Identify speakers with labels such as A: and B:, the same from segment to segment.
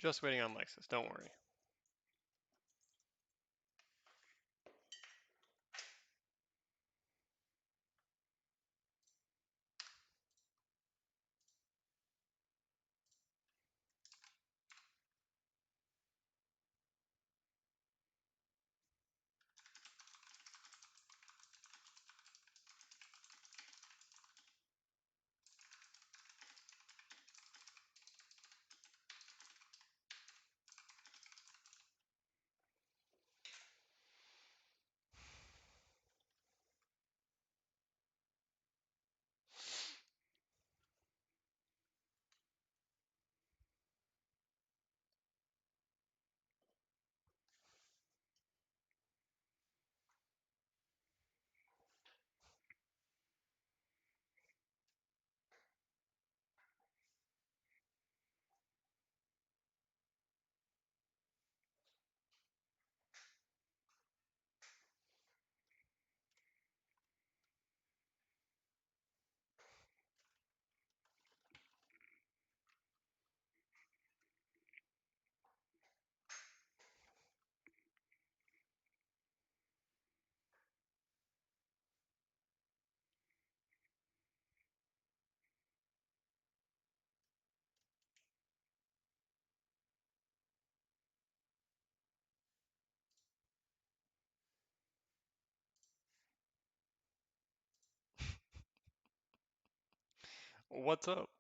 A: Just waiting on Lexus. Don't worry. What's up?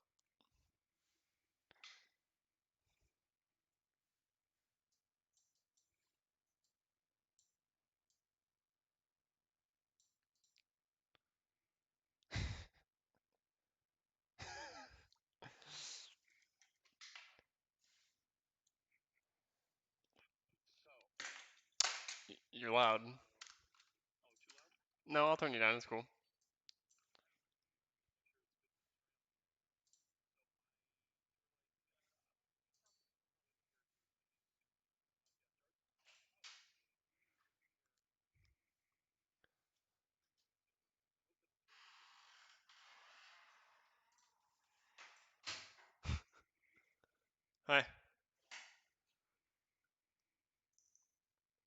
A: You're loud. No, I'll turn you down. It's cool. Hi.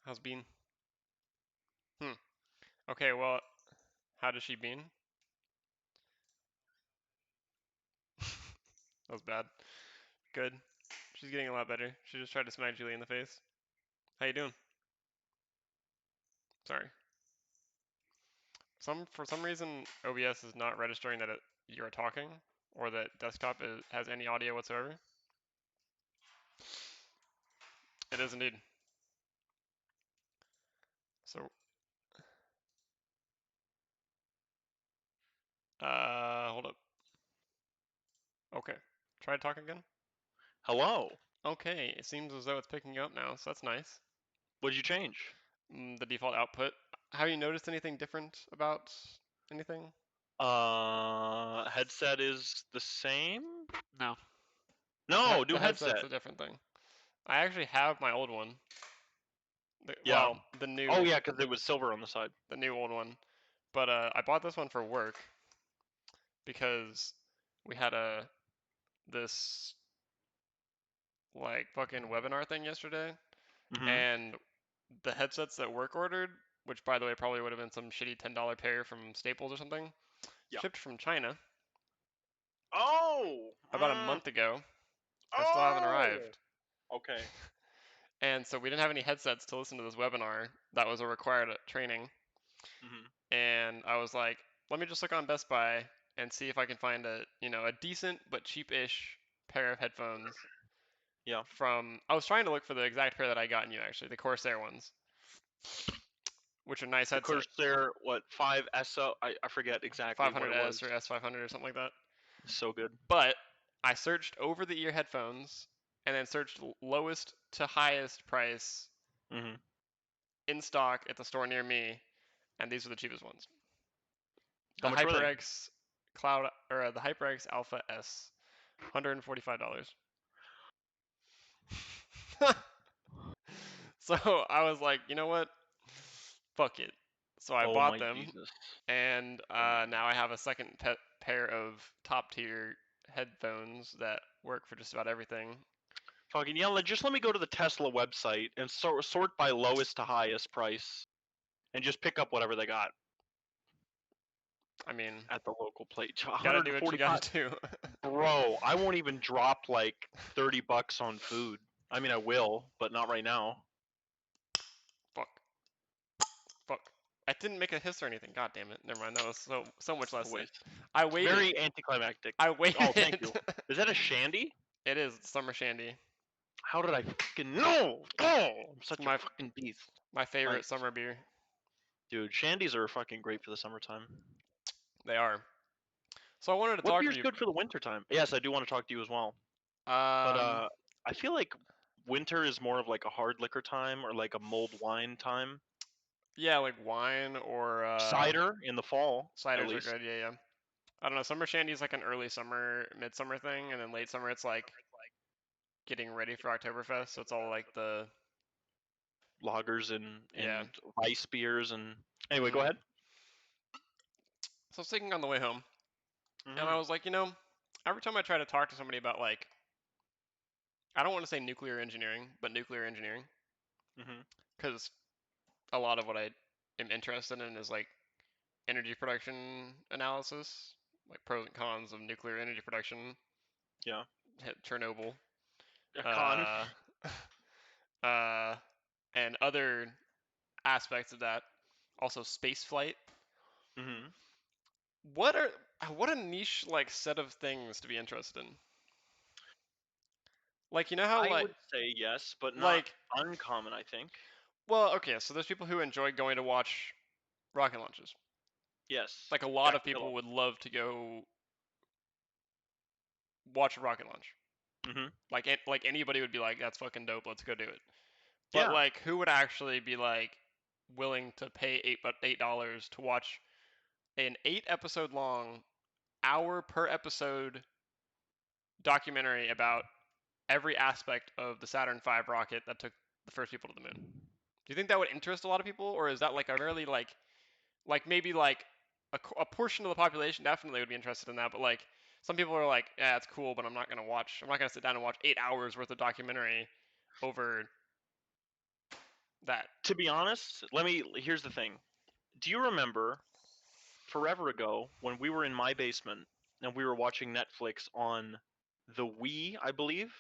A: How's Bean? Hmm. Okay, well, how does she Bean? That was bad. Good. She's getting a lot better. She just tried to smack Julie in the face. How you doing? Sorry. For some reason OBS is not registering that you're talking or that desktop has any audio whatsoever. It is indeed. So, hold up. Okay. Try to talk again.
B: Hello.
A: Okay, it seems as though it's picking up now, so that's nice.
B: What did you change?
A: The default output. Have you noticed anything different about anything?
B: Headset is the same?
C: No.
B: No,
A: The
B: new
A: headset's
B: headset.
A: a different thing. I actually have my old one.
B: Yeah.
A: Well, the
B: Oh
A: new,
B: yeah, because it was silver on the side.
A: the new old one. But I bought this one for work because we had this like fucking webinar thing yesterday,
B: Mm-hmm.
A: and the headsets that work ordered, which by the way probably would have been some shitty $10 pair from Staples or something,
B: Yeah.
A: shipped from China
B: Oh.
A: about a month ago and still haven't
B: Oh.
A: arrived.
B: Okay.
A: And so we didn't have any headsets to listen to this webinar that was a required training.
B: Mm-hmm.
A: And I was like, let me just look on Best Buy and see if I can find a decent but cheap-ish pair of headphones
B: Yeah.
A: from. I was trying to look for the exact pair that I got you actually, the Corsair ones, which are nice
B: The
A: headset,
B: Corsair, what, 5SO? I forget exactly what it
A: 500S
B: was.
A: or S500 or something like that.
B: So good.
A: But I searched over the ear headphones and then searched lowest to highest price
B: Mm-hmm.
A: in stock at the store near me, and these are the cheapest ones.
B: How
A: The
B: much were they?
A: HyperX Cloud or the HyperX Alpha S, $145. So I was like, you know what? Fuck it. So I
B: Oh
A: bought
B: my
A: them,
B: Jesus.
A: and
B: Oh my
A: now
B: Jesus.
A: I have a second pair of top tier headphones that work for just about everything.
B: Fucking yeah, just let me go to the Tesla website and sort by lowest to highest price, and just pick up whatever they got
A: I mean,
B: at the local place.
A: gotta do what you
B: 145,
A: gotta do.
B: bro. I won't even drop like $30 on food. I mean, I will, but not right now.
A: Fuck. Fuck. I didn't make a hiss or anything. God damn it. Never mind. That was so much less than.
B: Waste.
A: I
B: It's
A: waited.
B: very anticlimactic.
A: I
B: Oh, thank
A: waited.
B: you. Is that a shandy?
A: It is summer shandy.
B: How did I fucking know? Oh, I'm
A: It's
B: such a
A: my
B: fucking beast.
A: my favorite
B: Nice.
A: summer beer.
B: Dude, shandies are fucking great for the summertime.
A: They are. So I wanted to
B: What
A: talk to
B: beer's
A: you.
B: good for the wintertime? Yes, I do want to talk to you as well. But
A: Um,
B: I feel like winter is more of like a hard liquor time or like a mulled wine time.
A: yeah, like wine or
B: Cider in the fall, at
A: ciders are
B: least.
A: good. Yeah, yeah. I don't know. Summer shandy is like an early summer, midsummer thing, and then late summer it's like getting ready for Oktoberfest. So it's all like the
B: Lagers
A: yeah.
B: and ice beers and anyway, go
A: Hmm.
B: ahead.
A: So I was thinking on the way home, and I
B: Mhm.
A: was like, every time I try to talk to somebody about like, I don't want to say nuclear engineering, but nuclear engineering,
B: Mhm.
A: because a lot of what I am interested in is like energy production analysis, like pros and cons of nuclear energy production,
B: Yeah.
A: Chernobyl,
B: A con.
A: uh, uh, and other aspects of that. Also, space flight.
B: Mhm.
A: What are what a niche like set of things to be interested in. Like how
B: I would say yes, but not
A: like
B: uncommon, I think.
A: well, okay, so there's people who enjoy going to watch rocket launches.
B: Yes.
A: Like a lot
B: Jack
A: of people
B: Pillow.
A: would love to go watch a rocket launch.
B: Mhm.
A: Like anybody would be like, that's fucking dope. Let's go do it. But
B: Yeah.
A: like, who would actually be like willing to pay $8 to watch an 8 episode long, hour per episode documentary about every aspect of the Saturn V rocket that took the first people to the moon? Do you think that would interest a lot of people, or is that like a really like maybe like a portion of the population definitely would be interested in that, but like some people are like, yeah, it's cool, but I'm not gonna sit down and watch 8 hours worth of documentary over that.
B: To be honest, here's the thing. Do you remember forever ago when we were in my basement and we were watching Netflix on the Wii, I believe?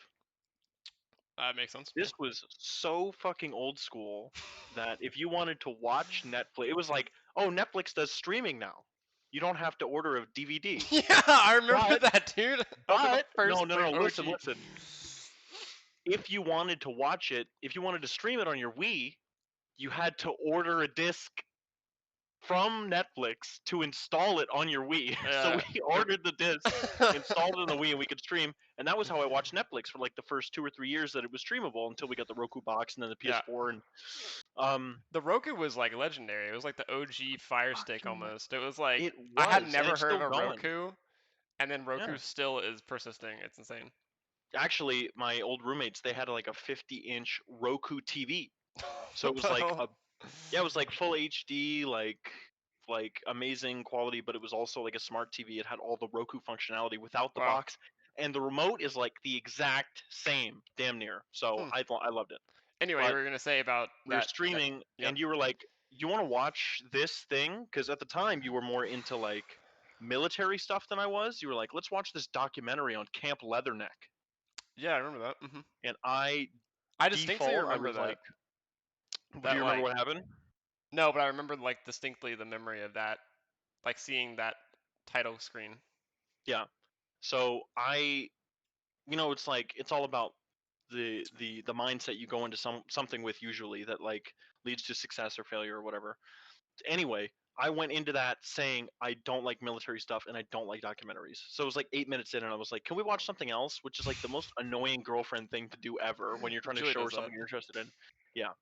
A: That makes sense. Yeah.
B: This was so fucking old school that if you wanted to watch Netflix, it was like, oh, Netflix does streaming now. You don't have to order a DVD.
A: Yeah, I remember
B: But,
A: that, dude. That was like the
B: no,
A: first
B: no,
A: like
B: no, listen,
A: OG.
B: listen. If you wanted to watch it, if you wanted to stream it on your Wii, you had to order a disc from Netflix to install it on your Wii. So
A: Yeah.
B: we ordered the disc, installed it on the Wii, and we could stream. And that was how I watched Netflix for like the first 2 or 3 years that it was streamable until we got the Roku box and then the
A: Yeah.
B: PS4. And um,
A: The Roku was like legendary. It was like the OG Fire Stick
B: fucking,
A: almost. It was like
B: it
A: I had
B: was, and
A: never
B: it's
A: heard of
B: still
A: a
B: going.
A: Roku, and then
B: Yeah.
A: Roku still is persisting. It's insane.
B: Actually, my old roommates they had like a 50-inch Roku TV. So it
A: What
B: was
A: the
B: like
A: hell?
B: a yeah, it was like full HD, like amazing quality, but it was also like a smart TV. It had all the Roku functionality without the
A: Wow.
B: box, and the remote is like the exact same, damn near. So
A: Hmm.
B: I loved it.
A: Anyway, you
B: But
A: were gonna say about
B: we were
A: that.
B: streaming,
A: Yep.
B: and you were like, "You want to watch this thing?" Because at the time you were more into like military stuff than I was. You were like, "Let's watch this documentary on Camp Leatherneck,"
A: Yeah, I remember that.
B: and I
A: I distinctly
B: default I
A: remember
B: was
A: that.
B: like, "Do
A: That
B: you remember
A: like
B: what happened?"
A: no, but I remember like distinctly the memory of that, like seeing that title screen.
B: Yeah. So it's like it's all about the mindset you go into something with usually that like leads to success or failure or whatever. Anyway, I went into that saying I don't like military stuff and I don't like documentaries. So it was like 8 minutes in and I was like, can we watch something else? Which is like the most annoying girlfriend thing to do ever when you're trying to
A: Julie
B: show her
A: does that.
B: something you're interested in. Yeah.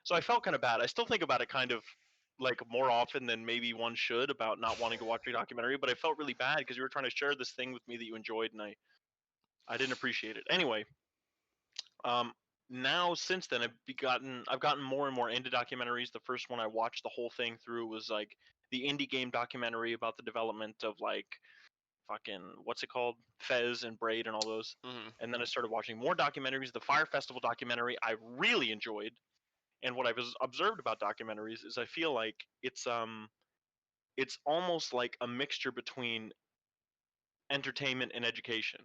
B: So I felt kind of bad. I still think about it kind of like more often than maybe one should about not wanting to watch a documentary, but I felt really bad because you were trying to share this thing with me that you enjoyed and I didn't appreciate it. Anyway, um, now since then I've gotten more and more into documentaries. The first one I watched the whole thing through was like the indie game documentary about the development of like fucking what's it called, Fez and Braid and all those.
A: Hmm.
B: And then I started watching more documentaries. The Fire Festival documentary I really enjoyed. And what I've observed about documentaries is I feel like it's almost like a mixture between entertainment and education,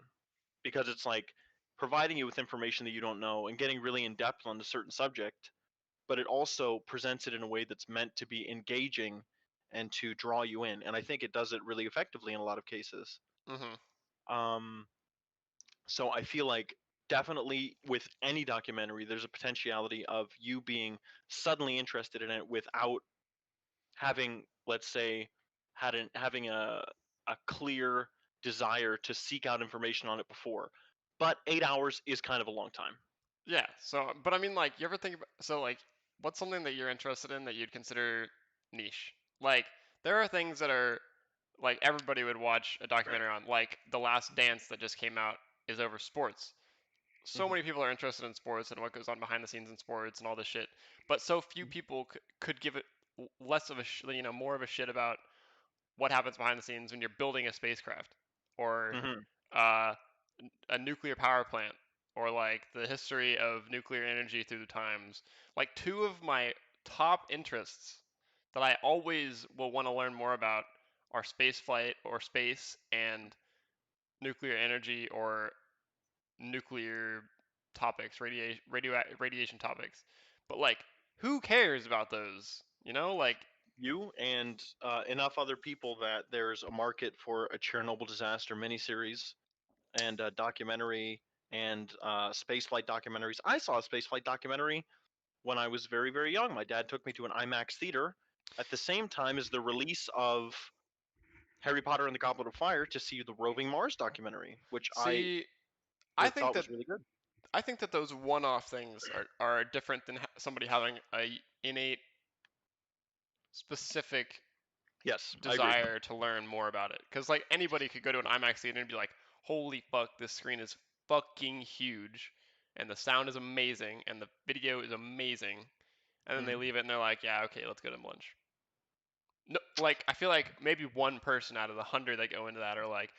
B: because it's like providing you with information that you don't know and getting really in depth on a certain subject, but it also presents it in a way that's meant to be engaging and to draw you in. And I think it does it really effectively in a lot of cases.
A: Hmm.
B: Um, so I feel like definitely with any documentary, there's a potentiality of you being suddenly interested in it without having, let's say, having a clear desire to seek out information on it before. But 8 hours is kind of a long time.
A: Yeah. So, but I mean, like, you ever think about, so like, what's something that you're interested in that you'd consider niche? Like, there are things that are like everybody would watch a documentary on, like The Last Dance that just came out is over sports. So
B: Hmm.
A: many people are interested in sports and what goes on behind the scenes in sports and all this shit, but so few people could give it less of a more of a shit about what happens behind the scenes when you're building a spacecraft or
B: Hmm.
A: uh, a nuclear power plant or like the history of nuclear energy through the times. Like two of my top interests that I always will want to learn more about are space flight or space and nuclear energy or nuclear topics, radiation topics. But like, who cares about those? You know, like,
B: You and enough other people that there's a market for a Chernobyl disaster miniseries and a documentary and spaceflight documentaries. I saw a spaceflight documentary when I was very, very young. My dad took me to an IMAX theater at the same time as the release of Harry Potter and the Goblet of Fire to see the Roving Mars documentary, which I
A: see, I think
B: thought
A: that
B: was really good.
A: I think that those one-off things are different than somebody having a innate specific
B: Yes, I agree.
A: desire to learn more about it. Because like anybody could go to an IMAX theater and be like, "Holy fuck, this screen is fucking huge, and the sound is amazing, and the video is amazing," and then they
B: Hmm.
A: leave it and they're like, "Yeah, okay, let's go to lunch." No, like I feel like maybe one person out of the 100 that go into that are like,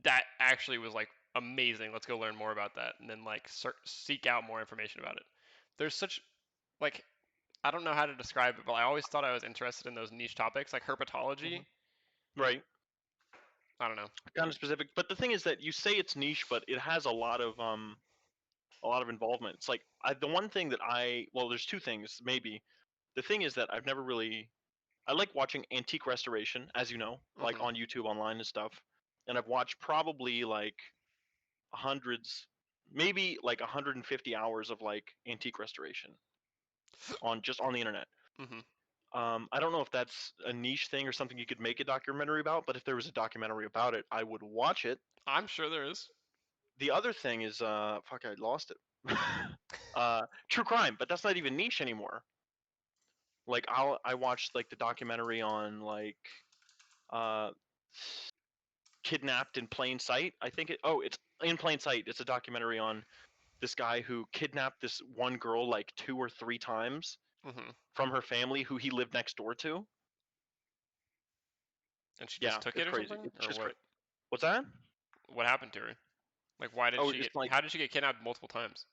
A: "That actually was like amazing. Let's go learn more about that," and then like seek out more information about it. There's such like I don't know how to describe it, but I always thought I was interested in those niche topics like herpetology.
B: Hmm. Right.
A: I don't know.
B: Kind of specific. But the thing is that you say it's niche, but it has a lot of involvement. It's like the one thing that well, there's two things maybe. The thing is that I've never really I like watching antique restoration, as you know, like
A: Hmm.
B: on YouTube online and stuff. And I've watched probably like hundreds, maybe like 150 hours of like antique restoration on just on the internet.
A: Hmm.
B: I don't know if that's a niche thing or something you could make a documentary about, but if there was a documentary about it, I would watch it.
A: I'm sure there is.
B: The other thing is, fuck, I lost it. True crime, but that's not even niche anymore. Like I watched like the documentary on like uh, kidnapped in plain sight. I think it's in plain sight. It's a documentary on this guy who kidnapped this one girl like two or three times
A: Hmm.
B: from her family who he lived next door to.
A: And she
B: Yeah,
A: just took
B: it's
A: it or
B: crazy.
A: something,
B: It's
A: or
B: just
A: what?
B: what's that?
A: What happened to her? Like, why did
B: Oh,
A: she
B: just
A: get?
B: like,
A: How did she get kidnapped multiple times?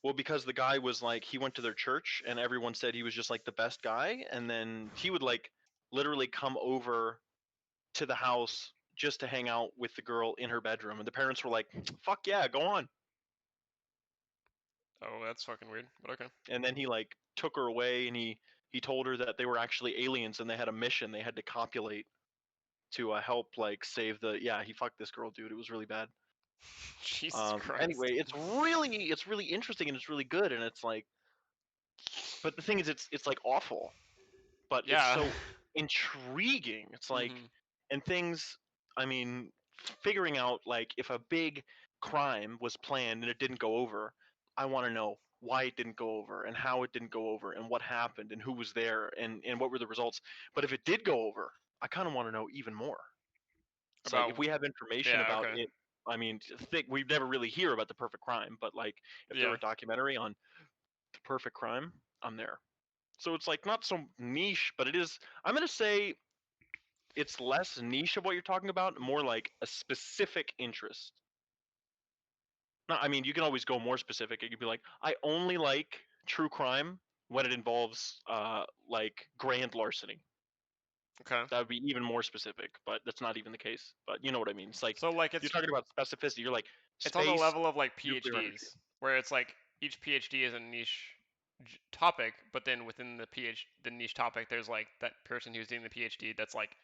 B: well, because the guy was like, he went to their church and everyone said he was just like the best guy, and then he would like literally come over to the house just to hang out with the girl in her bedroom, and the parents were like, "Fuck yeah, go on."
A: Oh, that's fucking weird. But okay.
B: And then he like took her away, and he told her that they were actually aliens and they had a mission they had to copulate to help like save the. Yeah, he fucked this girl, dude. It was really bad.
A: Jesus Christ.
B: Anyway, it's really interesting and it's really good, and it's like, but the thing is, it's like awful, but it's
A: Yeah.
B: so intriguing. It's like,
A: Hmm.
B: and things. I mean, figuring out like if a big crime was planned and it didn't go over, I want to know why it didn't go over and how it didn't go over and what happened and who was there and what were the results. But if it did go over, I kind of want to know even more. It's like
A: About
B: if we have information
A: yeah.
B: about
A: Okay.
B: it. I mean, think we never really hear about the perfect crime, but like if there were
A: Yeah.
B: a documentary on the perfect crime, I'm there. So it's like not so niche, but it is. I'm gonna say it's less niche of what you're talking about, more like a specific interest. No, I mean, you can always go more specific. You could be like, I only like true crime when it involves like grand larceny.
A: Okay.
B: That would be even more specific, but that's not even the case. But you know what I mean. It's like
A: So like
B: you're talking about specificity. You're like
A: it's on the
B: space,
A: level of like
B: nuclear energy.
A: PhDs, where it's like each PhD is a niche topic, but then within the niche topic, there's like that person who's doing the PhD that's like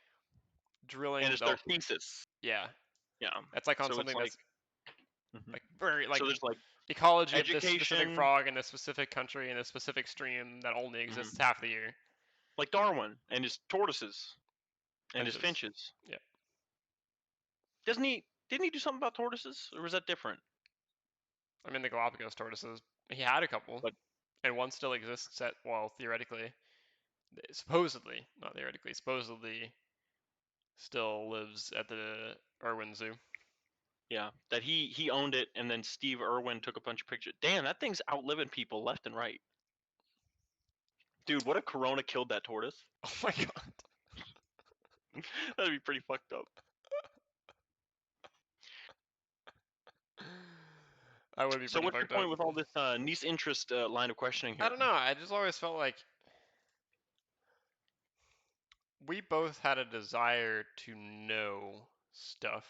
B: And
A: drilling
B: it's their
A: the
B: thesis.
A: yeah.
B: Yeah.
A: That's like on
B: So it's
A: something
B: like,
A: that's
B: mhm.
A: like very like
B: So there's like
A: ecology of this specific
B: education,
A: frog in this specific country in a specific stream that only exists
B: mhm.
A: half the year.
B: like Darwin and his tortoises and his
A: Finches.
B: finches.
A: Yeah.
B: Doesn't he? Didn't he do something about tortoises, or was that different?
A: I mean the Galapagos tortoises. He had a couple,
B: But
A: and one still exists at well theoretically, supposedly not theoretically, supposedly still lives at the Irwin Zoo.
B: yeah, that he owned it, and then Steve Irwin took a bunch of pictures. Damn, that thing's outliving people left and right. Dude, what if Corona killed that tortoise?
A: Oh my god.
B: That'd be pretty fucked up.
A: That would be
B: So
A: pretty
B: what's your
A: fucked up.
B: point with all this niece interest line of questioning
A: I
B: here?
A: don't know. I just always felt like we both had a desire to know stuff.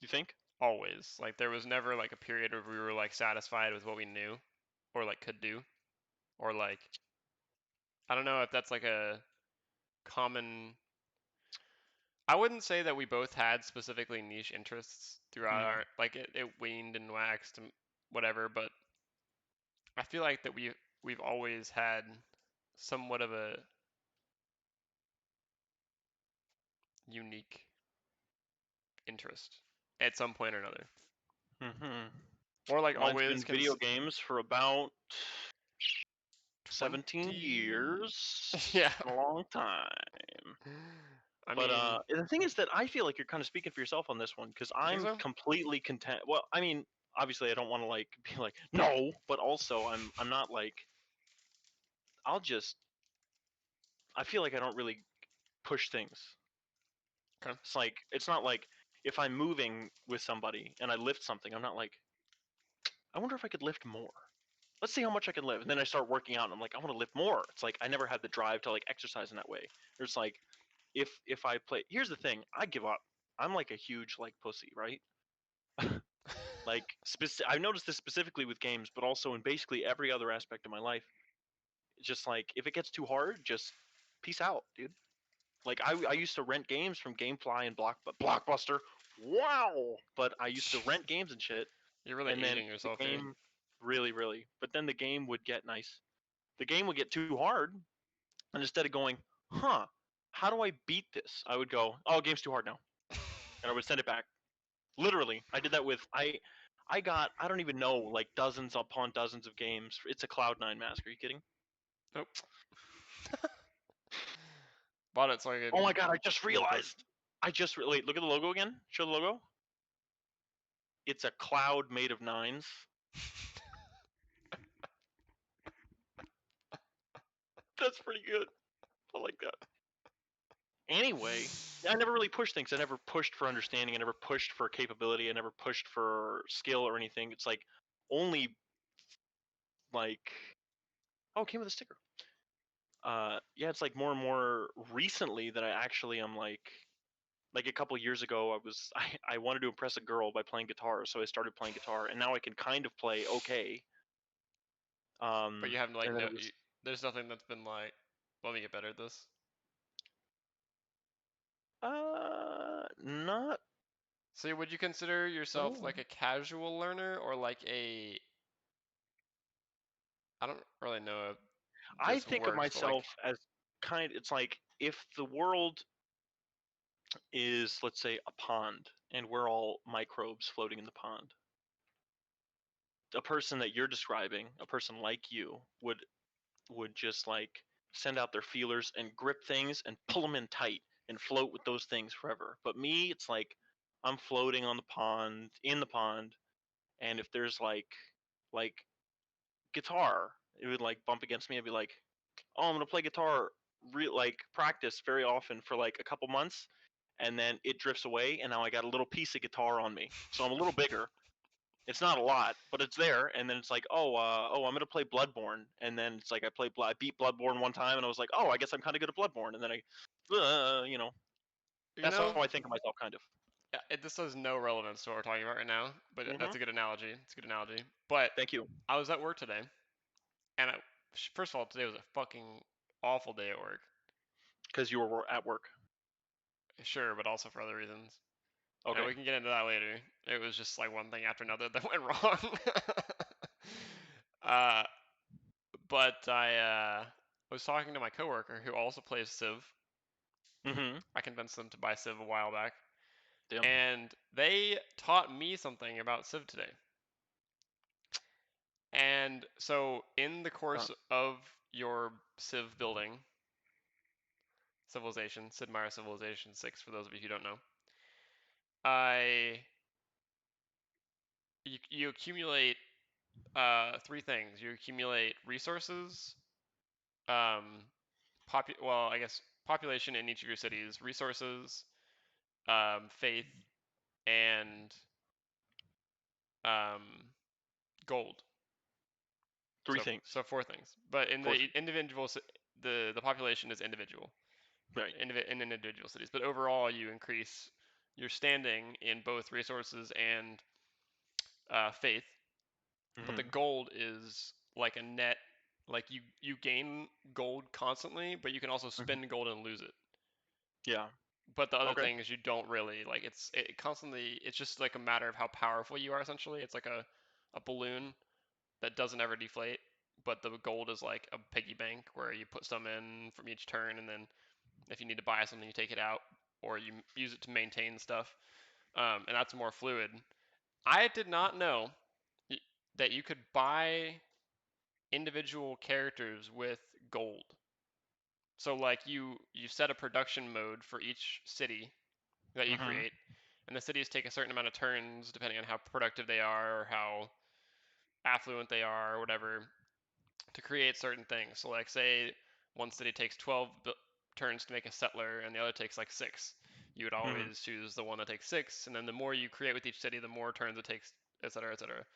B: You think?
A: Always. Like there was never like a period where we were like satisfied with what we knew or like could do or like I don't know if that's like a common I wouldn't say that we both had specifically niche interests throughout
B: Mm-hmm.
A: our like it waned and waxed and whatever, but I feel like that we've always had somewhat of a unique interest at some point or another.
B: Mm-hmm.
A: Or like
B: Mine's
A: always
B: been
A: can
B: video games for about 17
A: 20
B: years.
A: yeah.
B: A long time.
A: I
B: But
A: mean,
B: the thing is that I feel like you're kind of speaking for yourself on this one because
A: you think
B: I'm
A: so?
B: completely content. Well, I mean, obviously I don't want to like be like no, but also I'm not like I'll just I feel like I don't really push things.
A: Okay.
B: It's like it's not like if I'm moving with somebody and I lift something, I'm not like I wonder if I could lift more. Let's see how much I can lift. And then I start working out and I'm like I want to lift more. It's like I never had the drive to like exercise in that way. It's like if I play here's the thing, I give up. I'm like a huge like pussy, right? Like I've noticed this specifically with games, but also in basically every other aspect of my life. It's just like if it gets too hard, just peace out, dude. Like I used to rent games from GameFly and Blockbuster. Wow! But I used to rent games and shit,
A: You're really
B: and then
A: aging
B: the
A: yourself here.
B: game, really. But then the game would get nice. The game would get too hard, and instead of going, huh, how do I beat this? I would go, oh, game's too hard now, and I would send it back. Literally, I did that with I got I don't even know like dozens upon dozens of games. It's a Cloud9 mask. Are you kidding?
A: Nope. Bought it so I could
B: Oh my god! I just
A: use it for.
B: realized. Wait. Look at the logo again. Show the logo. It's a cloud made of nines. That's pretty good. I like that. Anyway, I never really pushed things. I never pushed for understanding. I never pushed for capability. I never pushed for skill or anything. It's like only like oh, it came with a sticker. Yeah, it's like more and more recently that I actually am like a couple years ago I wanted to impress a girl by playing guitar, so I started playing guitar, and now I can kind of play okay.
A: But you haven't like
B: And then
A: no.
B: it was
A: There's nothing that's been like, let me get better at this.
B: not
A: So would you consider yourself
B: oh
A: like a casual learner or like a? I don't really know if
B: I
A: this
B: think of
A: works, but like,
B: myself as it's like if the world is let's say a pond and we're all microbes floating in the pond. A person that you're describing, a person like you would just like send out their feelers and grip things and pull them in tight and float with those things forever. But me, it's like I'm floating on the pond, in the pond, and if there's like guitar, it would like bump against me. I'd be like, "Oh, I'm gonna play guitar practice very often for like a couple months, and then it drifts away, and now I got a little piece of guitar on me, so I'm a little bigger. It's not a lot, but it's there, and then it's like, I'm gonna play Bloodborne, and then it's like I beat Bloodborne one time, and I was like, oh, I guess I'm kind of good at Bloodborne, and then
A: You
B: that's how
A: know,
B: I think of myself, kind of.
A: yeah, this has no relevance to what we're talking about right now, but that's
B: Hmm.
A: a good analogy. It's a good analogy. But
B: Thank you.
A: I was at work today, and first of all, today was a fucking awful day at work.
B: Because you were at work.
A: Sure, but also for other reasons. And
B: Okay.
A: we can get into that later. It was just like one thing after another that went wrong. uh, but I was talking to my coworker who also plays Civ.
B: Hmm.
A: I convinced them to buy Civ a while back,
B: Damn.
A: and they taught me something about Civ today. And so, in the
B: Uh,
A: course of your Civ building, Civilization, Sid Meier's Civilization 6, for those of you who don't know, I you accumulate three things. You accumulate resources, um, I guess population in each of your cities, resources, faith, and um, gold.
B: three
A: So
B: things.
A: so four things. But in
B: Four
A: the
B: things.
A: individual, the population is individual
B: Right.
A: in individual cities. But overall, you increase your standing in both resources and faith. But the
B: Hmm.
A: gold is like a net, like you gain gold constantly, but you can also
B: Hmm.
A: spend gold and lose it.
B: Yeah.
A: But the other
B: Okay.
A: thing is you don't really like it constantly. It's just like a matter of how powerful you are. Essentially, it's like a balloon that doesn't ever deflate. But the gold is like a piggy bank where you put some in from each turn, and then if you need to buy something, you take it out, or you use it to maintain stuff. And that's more fluid. I did not know that you could buy individual characters with gold. So like you set a production mode for each city that you
B: Hmm.
A: create, and the cities take a certain amount of turns depending on how productive they are or how affluent they are or whatever to create certain things. So like say one city takes 12 turns to make a settler and the other takes like 6. You would
B: Hmm.
A: always choose the one that takes 6, and then the more you create with each city, the more turns it takes, etc., etc.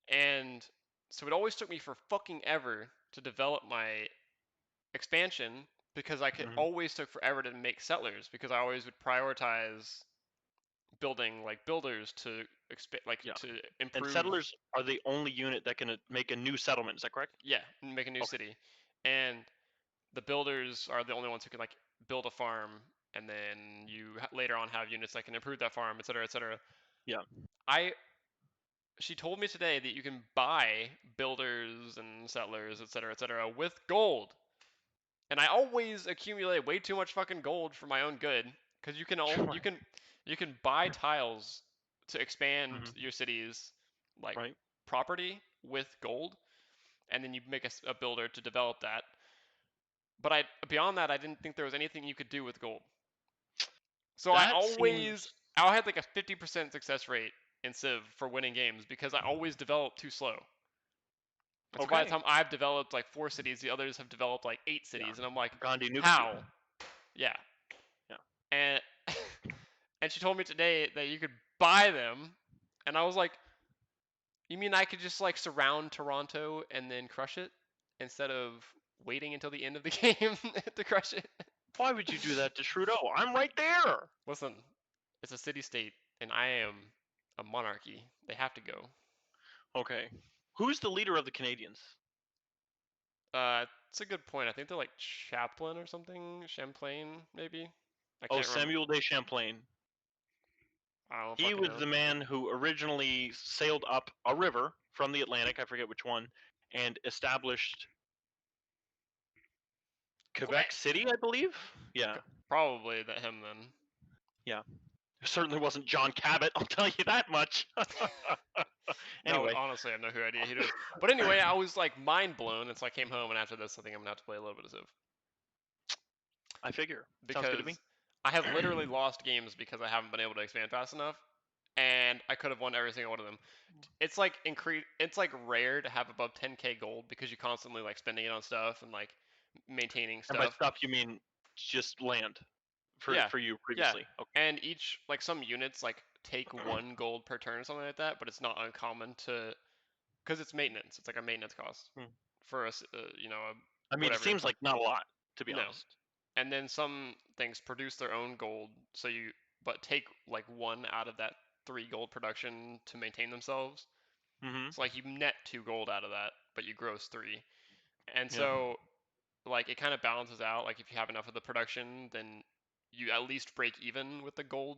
A: And so it always took me for fucking ever to develop my expansion because I could
B: Hmm.
A: always took forever to make settlers because I always would prioritize building like builders to
B: Yeah.
A: to
B: And
A: improve.
B: settlers are the only unit that can make a new settlement. Is that correct?
A: Yeah, make a new
B: Okay.
A: city. And the builders are the only ones who can like build a farm, and then you later on have units that can improve that farm, etc., etc.
B: Yeah.
A: I She told me today that you can buy builders and settlers, etc., etc., with gold. And I always accumulate way too much fucking gold for my own good because
B: Right.
A: you can buy tiles to expand
B: Hmm.
A: your city's like
B: Right.
A: property with gold, and then you make a builder to develop that. But I beyond that, I didn't think there was anything you could do with gold. So
B: That seems
A: I had like a 50% success rate in Civ for winning games because I always developed too slow. And so by the
B: okay.
A: time I've developed like 4 cities, the others have developed like 8 cities,
B: Yeah.
A: and I'm like,
B: Gandhi nuked you.
A: how? Yeah.
B: Yeah.
A: And and she told me today that you could buy them, and I was like, you mean I could just like surround Toronto and then crush it instead of waiting until the end of the game to crush it?
B: Why would you do that to Trudeau? I'm right there.
A: Listen, it's a city state, and I am a monarchy. They have to go.
B: Okay. Who's the leader of the Canadians?
A: It's a good point. I think they're like Chaplin or something, Champlain maybe. I
B: Oh,
A: can't remember.
B: Samuel de Champlain.
A: I don't
B: He
A: fucking
B: was
A: know.
B: the man who originally sailed up a river from the Atlantic, I forget which one, and established
A: Quebec.
B: Quebec City, I believe. Yeah.
A: Probably that him then.
B: Yeah. It certainly wasn't John Cabot, I'll tell you that much.
A: No,
B: Anyway,
A: honestly, I have no idea who it is. But anyway, I was like mind blown, and so I came home, and after this, I think I'm gonna have to play a little bit of Civ
B: I figure. Sounds good to me.
A: because I have literally lost games because I haven't been able to expand fast enough, and I could have won every single one of them. It's like rare to have above 10k gold because you constantly like spending it on stuff and like maintaining
B: And by
A: stuff.
B: stuff you mean just land
A: Yeah,
B: for you
A: yeah.
B: previously. Okay.
A: And each like some units like take 1 gold per turn or something like that, but it's not uncommon to because it's maintenance. It's like a maintenance cost
B: Hmm.
A: for a
B: I mean, it
A: whatever.
B: seems like not a lot, to be
A: No,
B: honest.
A: and then some things produce their own gold, so you but take like 1 out of that 3 gold production to maintain themselves.
B: Mm-hmm.
A: So like you net 2 gold out of that, but you gross 3. And
B: Yeah.
A: so like it kind of balances out. Like if you have enough of the production, then you at least break even with the gold.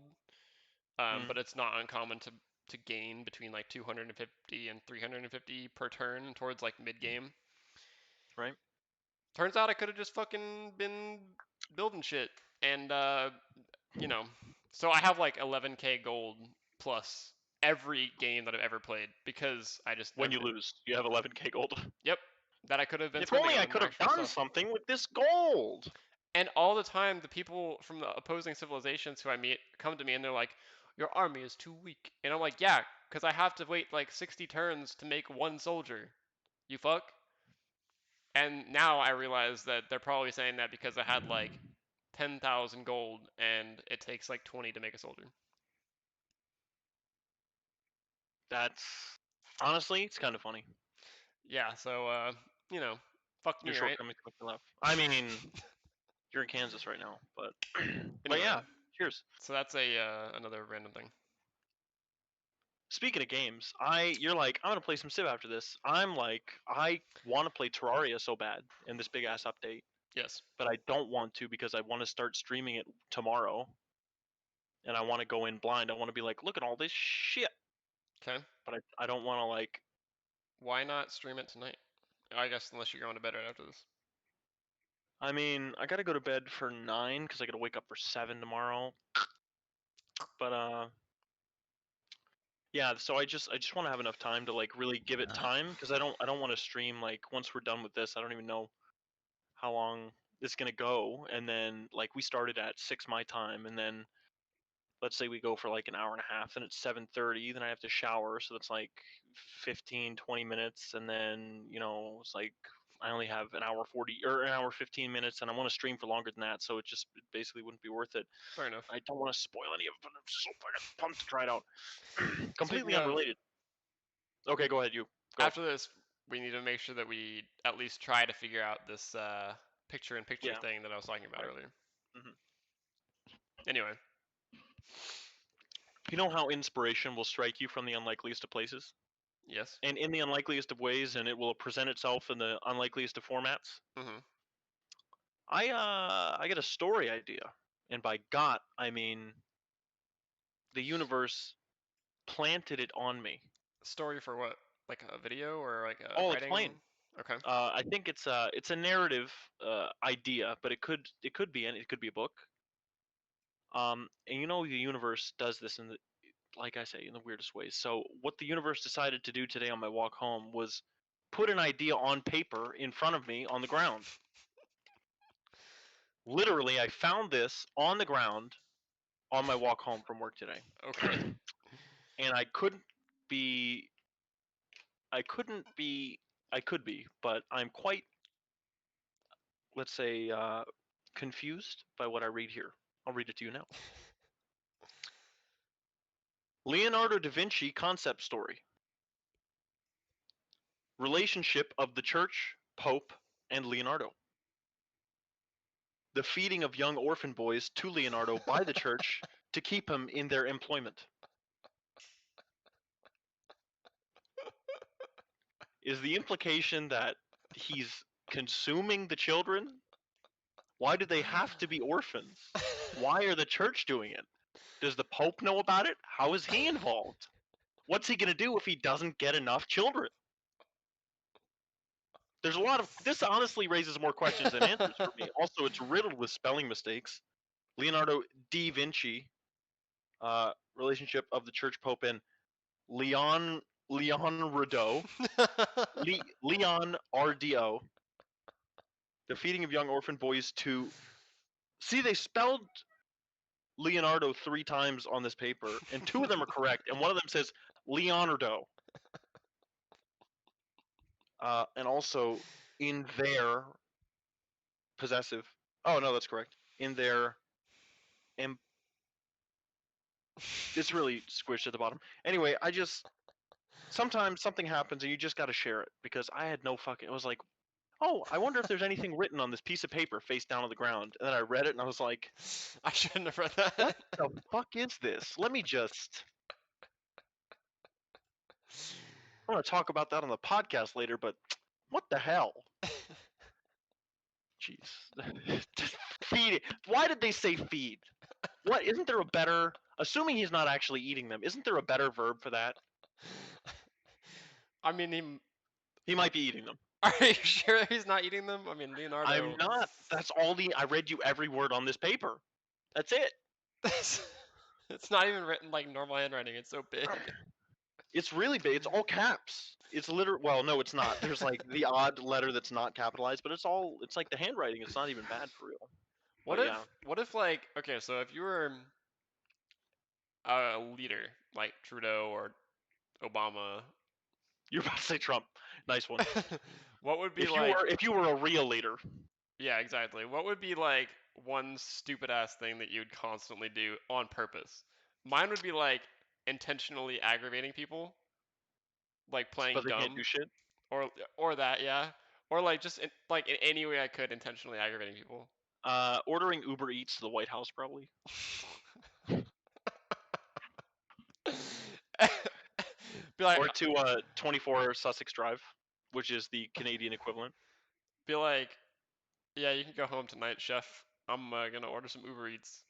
B: Mm,
A: But it's not uncommon to gain between like 250 and 350 per turn towards like mid game.
B: right.
A: Turns out I could have just fucking been building shit, and you know, so I have like 11k gold plus every game that I've ever played because
B: When you lose, you have 11k gold.
A: yep, that I could have been
B: If
A: spending
B: only I
A: on
B: could have
A: actual
B: done
A: stuff.
B: something with this gold.
A: And all the time, the people from the opposing civilizations who I meet come to me and they're like, "Your army is too weak," and I'm like, "Yeah, because I have to wait like 60 turns to make 1 soldier. You fuck." And now I realize that they're probably saying that because I had like 10,000 gold and it takes like 20 to make a soldier.
B: That's honestly, it's kind of funny.
A: Yeah, so you know, fuck
B: Your
A: me, right?
B: shortcomings make you laugh. I mean, you're in Kansas right now, but but
A: Anyway,
B: yeah. Cheers.
A: so that's a another random thing.
B: Speaking of games, you're like, I'm gonna play some Civ after this. I'm like, I want to play Terraria so bad in this big ass update,
A: Yes.
B: but I don't want to because I want to start streaming it tomorrow, and I want to go in blind. I want to be like, look at all this shit,
A: Okay.
B: but I don't want to like.
A: Why not stream it tonight? I guess unless you're going to bed right after this.
B: I mean, I gotta go to bed for 9 because I gotta wake up for 7 tomorrow. But yeah. So I just want to have enough time to like really give it time because I don't want to stream like once we're done with this. I don't even know how long it's gonna go, and then like we started at 6 my time, and then let's say we go for like an hour and a half, then it's 7:30, then I have to shower, so that's like 15-20 minutes, and then it's like I only have an hour 40 or an hour 15 minutes, and I want to stream for longer than that, so it basically wouldn't be worth it.
A: Fair enough.
B: I don't want to spoil any of it, but I'm so fucking pumped to try it out.
A: Speaking
B: Completely
A: of,
B: unrelated. Okay, go ahead, you go.
A: after this, we need to make sure that we at least try to figure out this picture-in-picture
B: Yeah,
A: thing that I was talking about
B: right.
A: earlier.
B: hmm
A: Anyway,
B: You know how inspiration will strike you from the unlikeliest of places?
A: yes.
B: And in the unlikeliest of ways, and it will present itself in the unlikeliest of formats.
A: Mm-hmm.
B: I get a story idea, and by got I mean the universe planted it on me.
A: Story for what? Like a video or like a
B: I'll explain.
A: writing? Okay.
B: I think it's a narrative idea, but it could be it could be a book. And the universe does this like I say, in the weirdest ways. So what the universe decided to do today on my walk home was put an idea on paper in front of me on the ground. Literally, I found this on the ground on my walk home from work today.
A: Okay.
B: And be I couldn't be I could be, but I'm quite, let's say, confused by what I read here. I'll read it to you now. Leonardo da Vinci concept story. Relationship of the church, Pope, and Leonardo. The feeding of young orphan boys to Leonardo by the church to keep him in their employment. Is the implication that he's consuming the children? Why do they have to be orphans? Why are the church doing it? Does the Pope know about it? How is he involved? What's he going to do if he doesn't get enough children? There's a lot of this honestly raises more questions than answers for me. Also, it's riddled with spelling mistakes. Leonardo da Vinci, relationship of the church pope and Leon Rideau, Leon RDO, the feeding of young orphan boys to see they spelled Leonardo 3 times on this paper, and 2 of them are correct, and one of them says Leonardo. And also in there possessive. Oh no, that's correct. In their em- it's really squished at the bottom. Anyway, I just sometimes something happens and you just got to share it because I had no fucking. It was like, oh, I wonder if there's anything written on this piece of paper face down on the ground. And then I read it and I was like,
A: I shouldn't have read
B: what
A: that.
B: the fuck is this? Let me just. I'm gonna talk about that on the podcast later, but what the hell? Jeez. Just feed it. Why did they say feed? What isn't there a better? Assuming he's not actually eating them, isn't there a better verb for that?
A: I mean,
B: He might be eating them.
A: are you sure he's not eating them? I mean,
B: I'm
A: Leonardo.
B: not. That's all the. I read you every word on this paper. That's it.
A: It's not even written like normal handwriting. It's so big.
B: It's really big. It's all caps. It's literally. Well, no, it's not. There's like the odd letter that's not capitalized, but it's all. It's like the handwriting. It's not even bad for real.
A: What
B: But
A: if
B: yeah,
A: what if like okay, so if you were a leader like Trudeau or Obama,
B: you're about to say Trump. Nice one.
A: what would be
B: If you
A: like
B: were, if you were a real leader,
A: yeah, exactly. What would be like one stupid ass thing that you'd constantly do on purpose? Mine would be like intentionally aggravating people, like
B: but
A: playing
B: they can't
A: dumb
B: do shit.
A: or that, yeah. Or like just like in any way I could intentionally aggravating people.
B: Ordering Uber Eats to the White House probably,
A: Be like,
B: or to 24 Sussex Drive, which is the Canadian equivalent.
A: be like, yeah, you can go home tonight, chef. I'm gonna order some Uber Eats.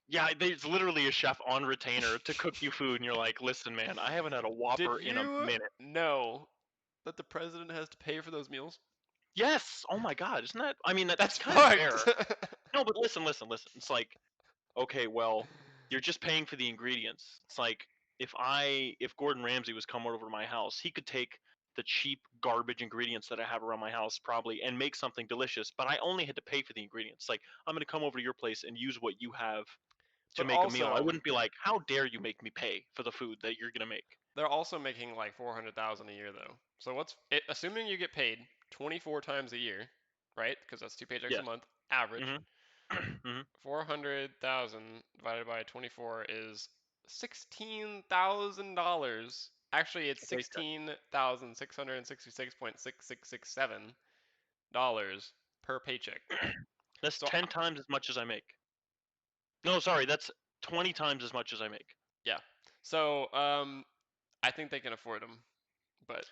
B: Yeah, there's literally a chef on retainer to cook you food, and you're like, listen, man, I haven't had a
A: Did
B: Whopper in a
A: you
B: minute.
A: know that the president has to pay for those meals?
B: Yes. Oh my God, isn't that? I mean, that's
A: That's
B: kind of
A: fucked.
B: fair. No, but listen, listen, listen. It's like, okay, well, you're just paying for the ingredients. It's like if Gordon Ramsay was coming over to my house, he could take the cheap garbage ingredients that I have around my house probably and make something delicious, but I only had to pay for the ingredients. Like, I'm gonna come over to your place and use what you have to
A: But
B: make a meal. I
A: also,
B: wouldn't be like, how dare you make me pay for the food that you're gonna make?
A: they're also making like 400,000 a year though. So what's it, assuming you get paid 24 times a year, right? Because that's two paychecks a
B: Yes.
A: month, average.
B: Mhm. Mhm.
A: 400,000 divided by 24 is $16,000. Actually, it's
B: A paycheck.
A: $16,666.6667 per paycheck.
B: That's
A: So
B: 10 times as much as I make. No, sorry, that's 20 times as much as I make.
A: yeah. So I think they can afford them, but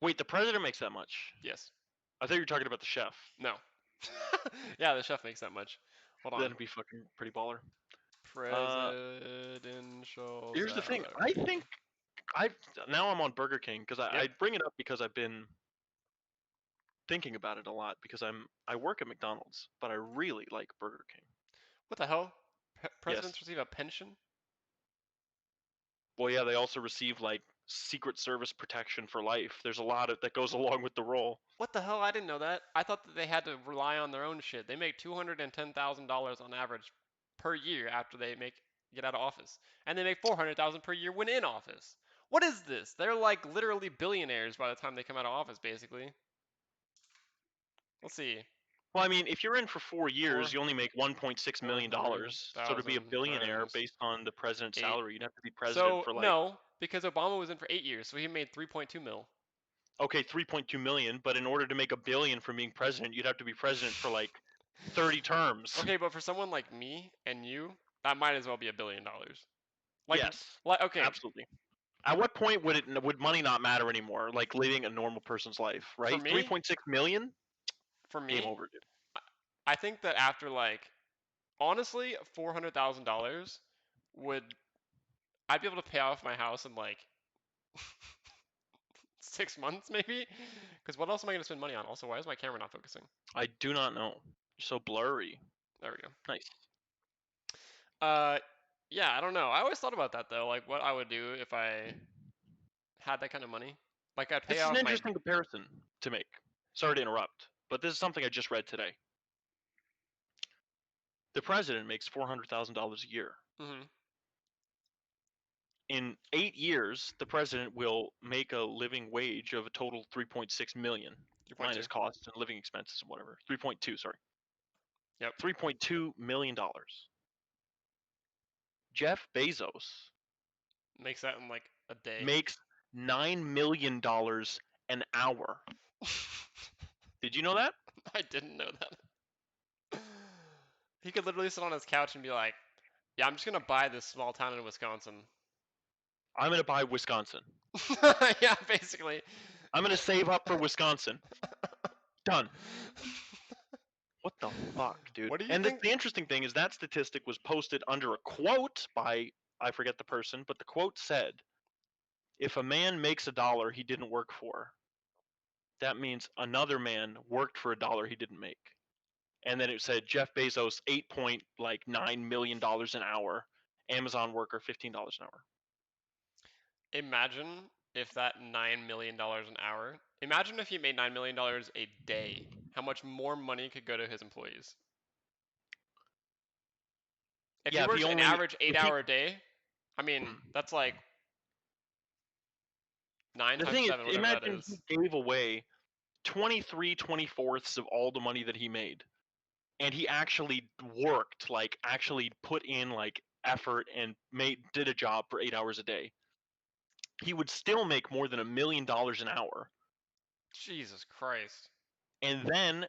B: Wait, the president makes that much?
A: yes,
B: I thought you were talking about the chef.
A: no. Yeah, the chef makes that much. Hold on.
B: That'd be fucking pretty baller. Uh,
A: Presidential
B: here's the thing.
A: salary.
B: I think I now I'm on Burger King because
A: Yep.
B: I bring it up because I've been thinking about it a lot because I work at McDonald's, but I really like Burger King.
A: What the hell?
B: Yes.
A: Presidents receive a pension?
B: Well, yeah, they also receive like Secret Service protection for life. There's a lot of that goes along with the role.
A: What the hell? I didn't know that. I thought that they had to rely on their own shit. They make $210,000 on average per year after they get out of office, and they make 400,000 per year when in office. What is this? They're like literally billionaires by the time they come out of office, basically. Let's see.
B: Well, I mean, if you're in for 4 years,
A: Four
B: you only make
A: hundred
B: $1.6 million. So to be a
A: thousand
B: billionaire
A: times
B: based on the president's
A: eight.
B: salary, you'd have to be president
A: So
B: for like,
A: no, because Obama was in for 8 years, so he made 3.2 mil.
B: okay, 3.2 million, but in order to make a billion from being president, you'd have to be president for like 30 terms.
A: Okay, but for someone like me and you, that might as well be $1 billion. Like,
B: Yes,
A: like okay,
B: absolutely. At what point would money not matter anymore? Like living a normal person's life,
A: for
B: right?
A: me,
B: 3.6 million,
A: for
B: game
A: me,
B: over, dude.
A: I think that after like honestly, $400,000 would I'd be able to pay off my house in like 6 months maybe? Because what else am I gonna spend money on? Also, why is my camera not focusing?
B: I do not know. You're so blurry.
A: There we go.
B: Nice.
A: Uh, yeah, I don't know. I always thought about that though, like what I would do if I had that kind of money. Like I'd pay
B: This is an
A: off my.
B: interesting comparison to make. Sorry to interrupt, but this is something I just read today. The president makes $400,000 a year.
A: Mhm.
B: In 8 years, the president will make a living wage of a total 3.6 million.
A: 3.2.
B: minus costs and living expenses and whatever. 3.2, sorry.
A: Yep.
B: $3.2 million. Jeff Bezos
A: Makes that in like a day.
B: makes $9 million an hour. Did you know that?
A: I didn't know that. He could literally sit on his couch and be like, "Yeah, I'm just gonna buy this small town in Wisconsin."
B: I'm gonna buy Wisconsin.
A: Yeah, basically.
B: I'm gonna save up for Wisconsin. Done. What the fuck, dude?
A: What do you
B: And
A: think?
B: the interesting thing is that statistic was posted under a quote by, I forget the person, but the quote said, if a man makes $1 he didn't work for, that means another man worked for $1 he didn't make. And then it said Jeff Bezos $8.9 million an hour, Amazon worker $15 an hour.
A: Imagine if that $9 million an hour. Imagine if he made $9 million a day. How much more money could go to his employees? If he
B: Yeah, if he
A: works an
B: only
A: average eight
B: if he
A: hour day, I mean, that's like nine
B: the
A: times
B: thing is,
A: seven, whatever that
B: imagine
A: is.
B: he gave away 23/24 of all the money that he made, and he actually worked, like actually put in like effort and did a job for 8 hours a day. He would still make more than $1 million an hour,
A: Jesus Christ.
B: and then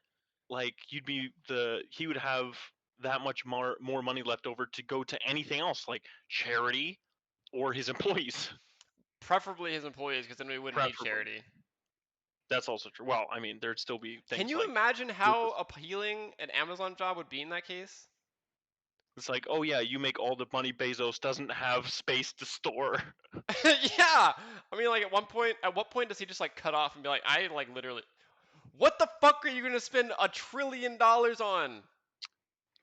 B: like he would have that much more money left over to go to anything else like charity or his employees.
A: Preferably his employees, because then we wouldn't need
B: Preferably.
A: charity.
B: That's also true. Well, I mean, there'd still be
A: Can
B: things
A: you
B: like
A: imagine how
B: Lucas.
A: appealing an Amazon job would be in that case?
B: It's like, oh yeah, you make all the money. Bezos doesn't have space to store.
A: Yeah. I mean, like at what point does he just like cut off and be like, I like literally, what the fuck are you gonna spend $1 trillion on?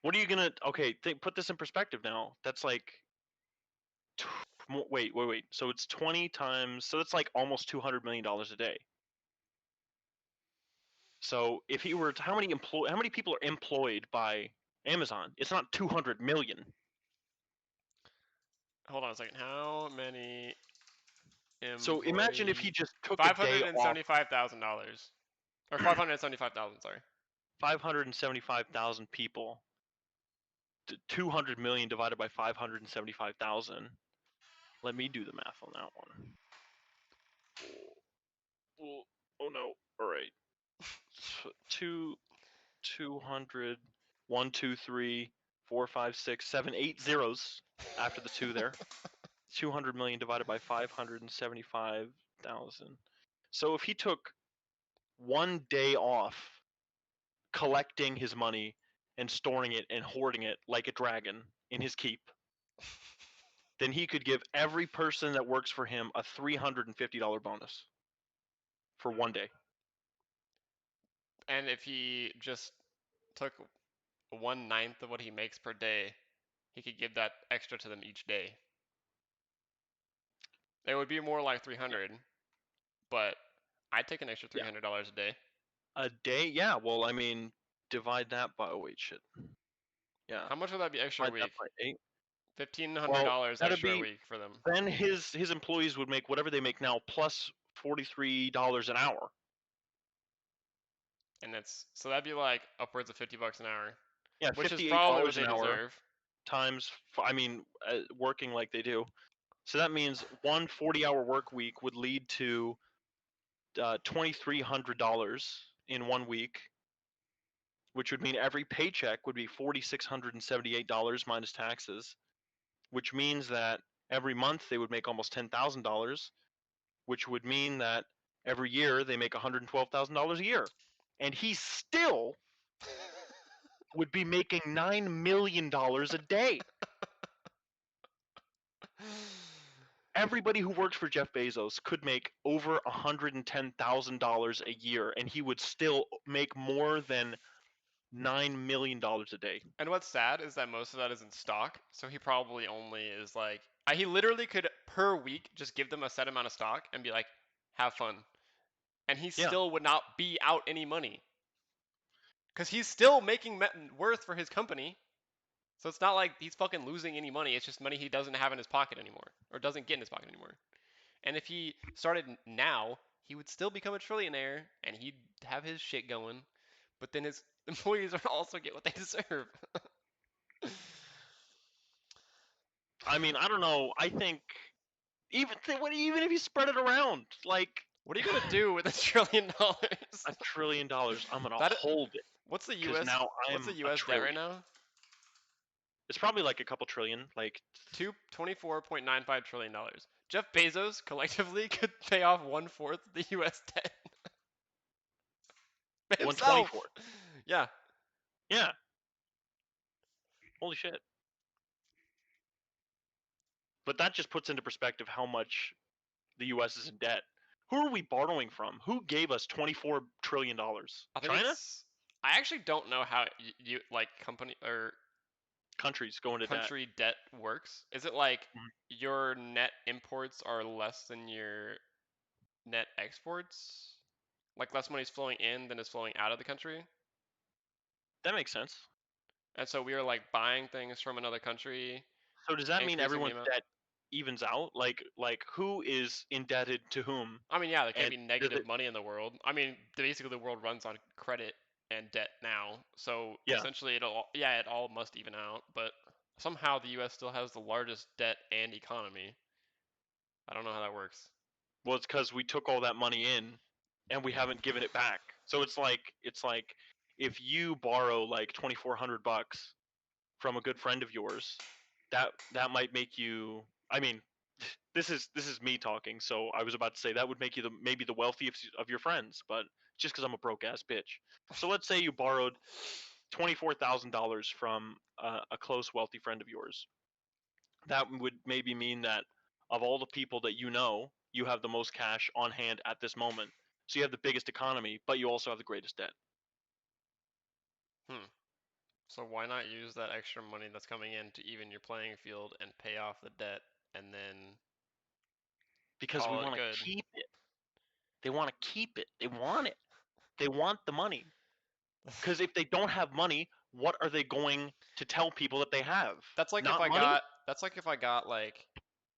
B: What are you gonna? Okay, put this in perspective now. That's like, wait. So it's 20 times. So it's like almost $200 million a day. So if he were, how many people are employed by Amazon? It's not 200 million.
A: Hold on a second. How many
B: So imagine if he
A: employees?
B: just took a
A: Five
B: day
A: hundred and
B: off.
A: seventy-five thousand dollars, or 575,000. Sorry.
B: 575,000 people. 200 million divided by 575,000. Let me do the math on that one. Oh no. All right. Two 200, 1, 2, 3, 4, 5, 6, 7, 8 zeros after the two there. 200 million divided by 575,000. So if he took one day off collecting his money and storing it and hoarding it like a dragon in his keep, then he could give every person that works for him a $350 bonus for one day.
A: And if he just took 1/9 of what he makes per day, he could give that extra to them each day. It would be more like
B: Yeah.
A: 300, but I'd take an extra
B: Yeah.
A: $300 a day.
B: A day? Yeah. Well, I mean, divide that by, oh wait, shit. Yeah.
A: How much would that be extra a
B: Divide that
A: week?
B: by 8. Well,
A: $1,500
B: that'd
A: extra a
B: be
A: week for them.
B: then his employees would make whatever they make now plus $43 an hour.
A: And so that'd be like upwards of $50 an hour,
B: Yeah,
A: which is probably what
B: $58
A: they
B: an hour
A: deserve.
B: times, I mean, working like they do. So that means one 40-hour work week would lead to $2,300 in one week, which would mean every paycheck would be $4,678 minus taxes, which means that every month they would make almost $10,000, which would mean that every year they make $112,000 a year. And he still would be making $9 million a day. Everybody who works for Jeff Bezos could make over $110,000 a year, and he would still make more than $9 million a day.
A: And what's sad is that most of that is in stock, so he probably only is like, he literally could per week just give them a set amount of stock and be like, have fun. And he
B: Yeah,
A: still would not be out any money. Because he's still making worth for his company. So it's not like he's fucking losing any money. It's just money he doesn't have in his pocket anymore, or doesn't get in his pocket anymore. And if he started now, he would still become a trillionaire, and he'd have his shit going, but then his employees also get what they deserve.
B: I mean, I don't know. I think even if you spread it around, like
A: What are you gonna do with $1 trillion?
B: $1 trillion, I'm gonna
A: That
B: hold it
A: what's the
B: because
A: U.S.
B: now
A: What's the
B: I'm a
A: U.S. debt right
B: trillion.
A: now?
B: It's probably like a couple trillion. Like
A: 24.95 trillion dollars. Jeff Bezos collectively could pay off 1/4 of the U.S. debt by himself.
B: 1/24.
A: Yeah,
B: Yeah. Holy shit. But that just puts into perspective how much the U.S. is in debt. Who are we borrowing from? Who gave us $24 trillion?
A: I think
B: China?
A: it's. I actually don't know how you like company or
B: Countries go into debt.
A: country debt works. Is it like
B: Mhm.
A: your net imports are less than your net exports? Like less money's flowing in than is flowing out of the country?
B: That makes sense.
A: And so we are like buying things from another country,
B: So does that mean
A: increasing the
B: everyone's
A: amount.
B: debt evens out? Like who is indebted to whom?
A: I mean, yeah, there can't
B: And
A: be
B: does
A: negative
B: it?
A: money in the world. I mean, basically the world runs on credit and debt now. So
B: Yeah.
A: essentially yeah, it all must even out, but somehow the US still has the largest debt and economy. I don't know how that works.
B: Well, it's because we took all that money in, and we haven't given it back. So it's like if you borrow like $2,400 from a good friend of yours, that might make you. I mean, this is me talking. So I was about to say that would make you maybe the wealthiest of your friends, but just because I'm a broke ass bitch. So let's say you borrowed $24,000 from a close wealthy friend of yours. That would maybe mean that of all the people that you know, you have the most cash on hand at this moment. So you have the biggest economy, but you also have the greatest debt.
A: Hmm. So why not use that extra money that's coming in to even your playing field and pay off the debt and then
B: Because we
A: call it
B: want to
A: good?
B: keep it. They want to keep it. They want it. They want the money. Because if they don't have money, what are they going to tell people that they have?
A: That's like if
B: Not
A: I
B: money?
A: got that's like if I got like,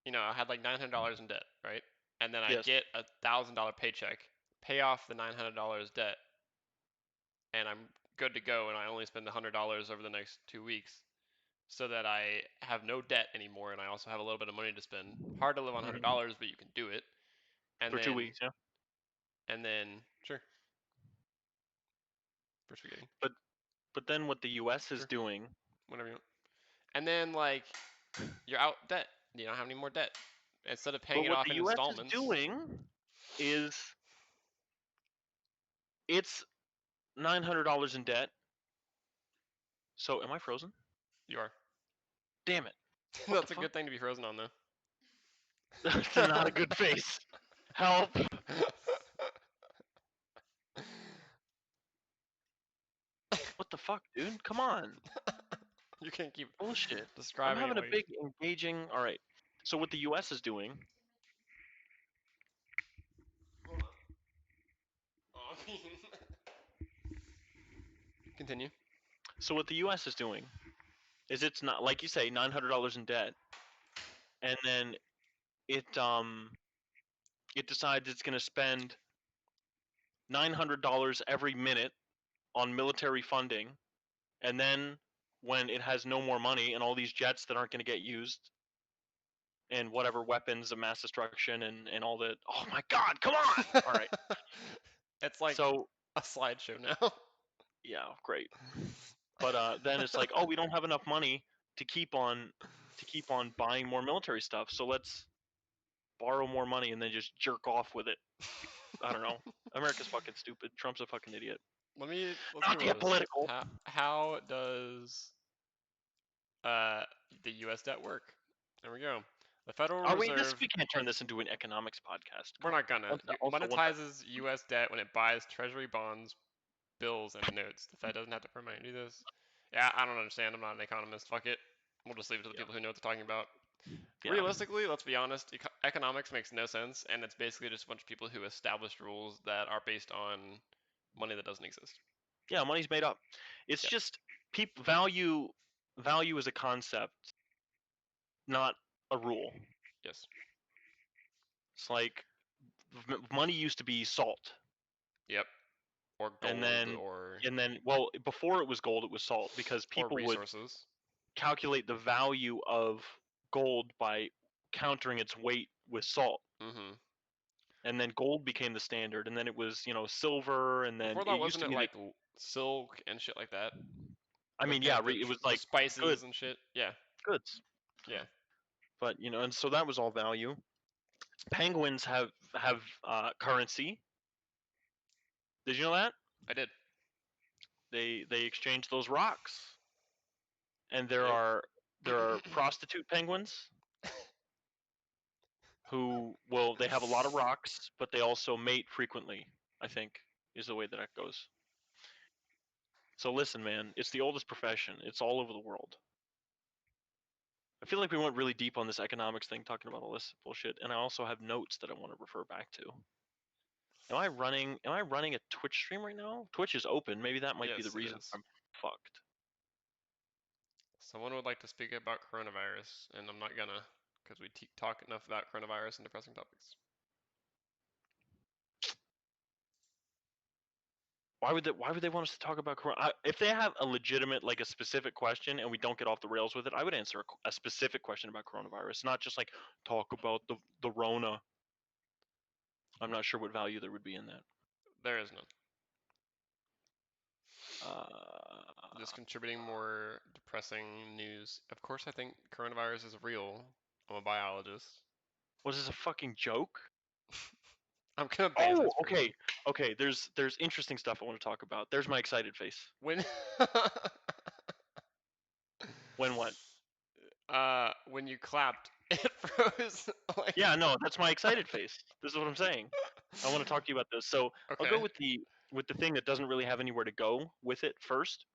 A: I had like $900 in debt, right? And then I
B: Yes.
A: get $1,000 paycheck, pay off the $900 debt, and I'm good to go, and I only spend $100 over the next 2 weeks, so that I have no debt anymore, and I also have a little bit of money to spend. Hard to live on
B: Hmm.
A: $100, but you can do it. And
B: For two
A: then
B: weeks, yeah.
A: sure, for spaghetti,
B: But then what the U.S. is
A: sure,
B: doing,
A: whatever you want. And then like you're out debt. You don't have any more debt. Instead of paying
B: but
A: it
B: what
A: off
B: the
A: in
B: U.S. is
A: installments,
B: doing is it's $900 in debt. So am I frozen?
A: you are.
B: Damn it! What the
A: That's a
B: fuck?
A: good thing to be frozen on, though.
B: That's not a good face. Help! What the fuck, dude? Come on.
A: You can't keep
B: Bullshit. I'm
A: describing it
B: having a
A: while you.
B: big engaging. All right. So what the U.S. is doing?
A: Oh, I mean. Continue.
B: So what the U.S. is doing is it's not like you say $900 in debt, and then it decides it's going to spend $900 every minute on military funding, and then when it has no more money and all these jets that aren't going to get used and whatever weapons of mass destruction and all that. Oh my God! Come on! All right.
A: It's like
B: So
A: a slideshow now.
B: yeah, great. But then it's like, oh, we don't have enough money to keep on buying more military stuff. So let's borrow more money and then just jerk off with it. I don't know. America's fucking stupid. Trump's a fucking idiot.
A: Let's
B: Not to
A: Google
B: get
A: this.
B: political.
A: How does uh the U.S. debt work? There we go. The Federal
B: Are we this?
A: Reserve
B: We can't turn
A: has.
B: this into an economics podcast.
A: We're not gonna.
B: Also, one second.
A: Monetizes U.S. debt when it buys Treasury bonds, bills, and notes. The Fed doesn't have to permanently do this. Yeah, I don't understand. I'm not an economist. Fuck it. We'll just leave it to the
B: Yeah,
A: people who know what they're talking about.
B: yeah,
A: Realistically, let's be honest, economics makes no sense, and it's basically just a bunch of people who established rules that are based on money that doesn't exist.
B: yeah. Money's made up. It's
A: Yeah.
B: just people value is a concept, not a rule.
A: Yes.
B: It's like money used to be salt.
A: Yep. or
B: and
A: gold
B: then well, before it was gold, it was salt, because
A: or
B: people would
A: resources.
B: calculate the value of gold by countering its weight with salt.
A: Mm-hmm.
B: And then gold became the standard, and then it was, silver, and then
A: Before
B: it
A: that,
B: used
A: wasn't
B: to
A: it
B: be that.
A: like silk and shit like that?
B: I
A: Like
B: mean, yeah,
A: the
B: it was
A: the
B: like good
A: spices and shit. Yeah,
B: goods,
A: yeah,
B: but and so that was all value. Penguins have currency. Did you know that?
A: I did.
B: They exchange those rocks, and there
A: Yep.
B: are prostitute penguins who they have a lot of rocks, but they also mate frequently, I think, is the way that it goes. So listen, man, it's the oldest profession. It's all over the world. I feel like we went really deep on this economics thing, talking about all this bullshit, and I also have notes that I want to refer back to. Am I running a Twitch stream right now? Twitch is open. Maybe that might be the
A: Yes, it
B: reason
A: is.
B: I'm fucked.
A: Someone would like to speak about coronavirus, and I'm not gonna, because we talk enough about coronavirus and depressing topics.
B: Why would they want us to talk about corona? If they have a legitimate, like a specific question, and we don't get off the rails with it, I would answer a specific question about coronavirus, not just like talk about the Rona. I'm not sure what value there would be in that.
A: There is none.
B: Uh,
A: Just contributing more depressing news. Of course, I think coronavirus is real. I'm a biologist.
B: was this a fucking joke?
A: I'm gonna ban
B: Oh,
A: this person.
B: okay. There's interesting stuff I want to talk about. There's my excited face.
A: When
B: When what?
A: when you clapped, it froze. Like
B: Yeah, no, that's my excited face. This is what I'm saying. I want to talk to you about this. So I'll go
A: okay,
B: with the thing that doesn't really have anywhere to go with it first,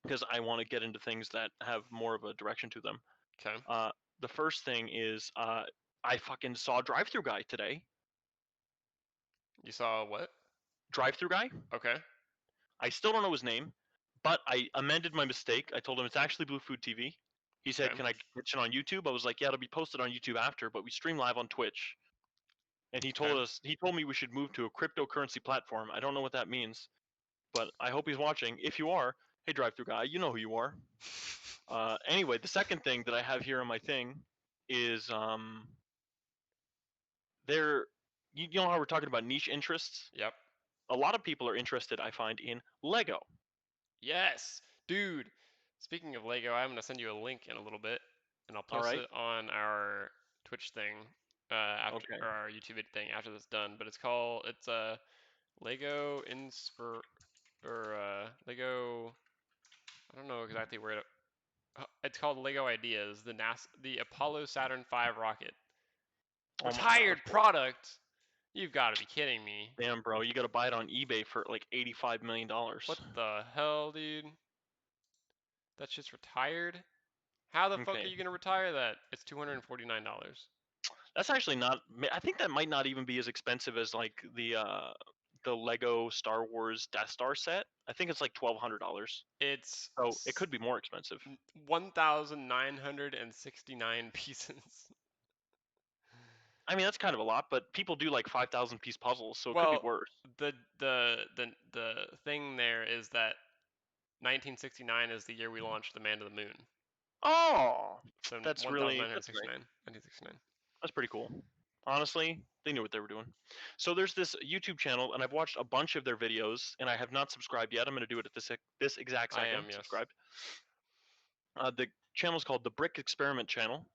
B: because I want to get into things that have more of a direction to them.
A: okay.
B: Uh, the first thing is I fucking saw Drive Through Guy today.
A: You saw what?
B: Drive Through Guy.
A: Okay,
B: I still don't know his name, but I amended my mistake. I told him it's actually Blue Food TV. He said,
A: okay,
B: "Can I catch it on YouTube?" I was like, "Yeah, it'll be posted on YouTube after, but we stream live on Twitch." And
A: okay.
B: he told me we should move to a cryptocurrency platform. I don't know what that means, but I hope he's watching. If you are, hey, Drive Through Guy, you know who you are. Anyway, the second thing that I have here on my thing is there. You know how we're talking about niche interests?
A: Yep.
B: A lot of people are interested, I find, in Lego.
A: Yes, dude. Speaking of Lego, I'm gonna send you a link in a little bit, and I'll
B: All
A: post
B: right.
A: it on our Twitch thing after
B: Okay.
A: or our YouTube thing after this is done. But it's a Lego Inspir or Lego. I don't know exactly where it's called Lego Ideas. The Apollo Saturn V rocket.
B: Oh my God,
A: Retired
B: of course.
A: product. You've got to be kidding me.
B: Damn, bro, you got to buy it on eBay for like $85 million.
A: What the hell, dude? That shit's retired? How the fuck are
B: Okay,
A: you gonna retire that? It's $249.
B: that's actually not. I think that might not even be as expensive as like the Lego Star Wars Death Star set. I think it's like $1,200.
A: It's
B: So it could be more expensive.
A: 1,969 pieces.
B: I mean, that's kind of a lot, but people do like 5,000 piece puzzles, so it could be
A: Well,
B: worse.
A: the thing there is that 1969 is the year we launched the Man to the Moon.
B: Oh,
A: So
B: that's great.
A: 1969, 1969.
B: That's pretty cool. Honestly, they knew what they were doing. So there's this YouTube channel, and I've watched a bunch of their videos, and I have not subscribed yet. I'm going to do it at this exact
A: I
B: second.
A: am, yes.
B: Subscribed. The channel is called the Brick Experiment Channel,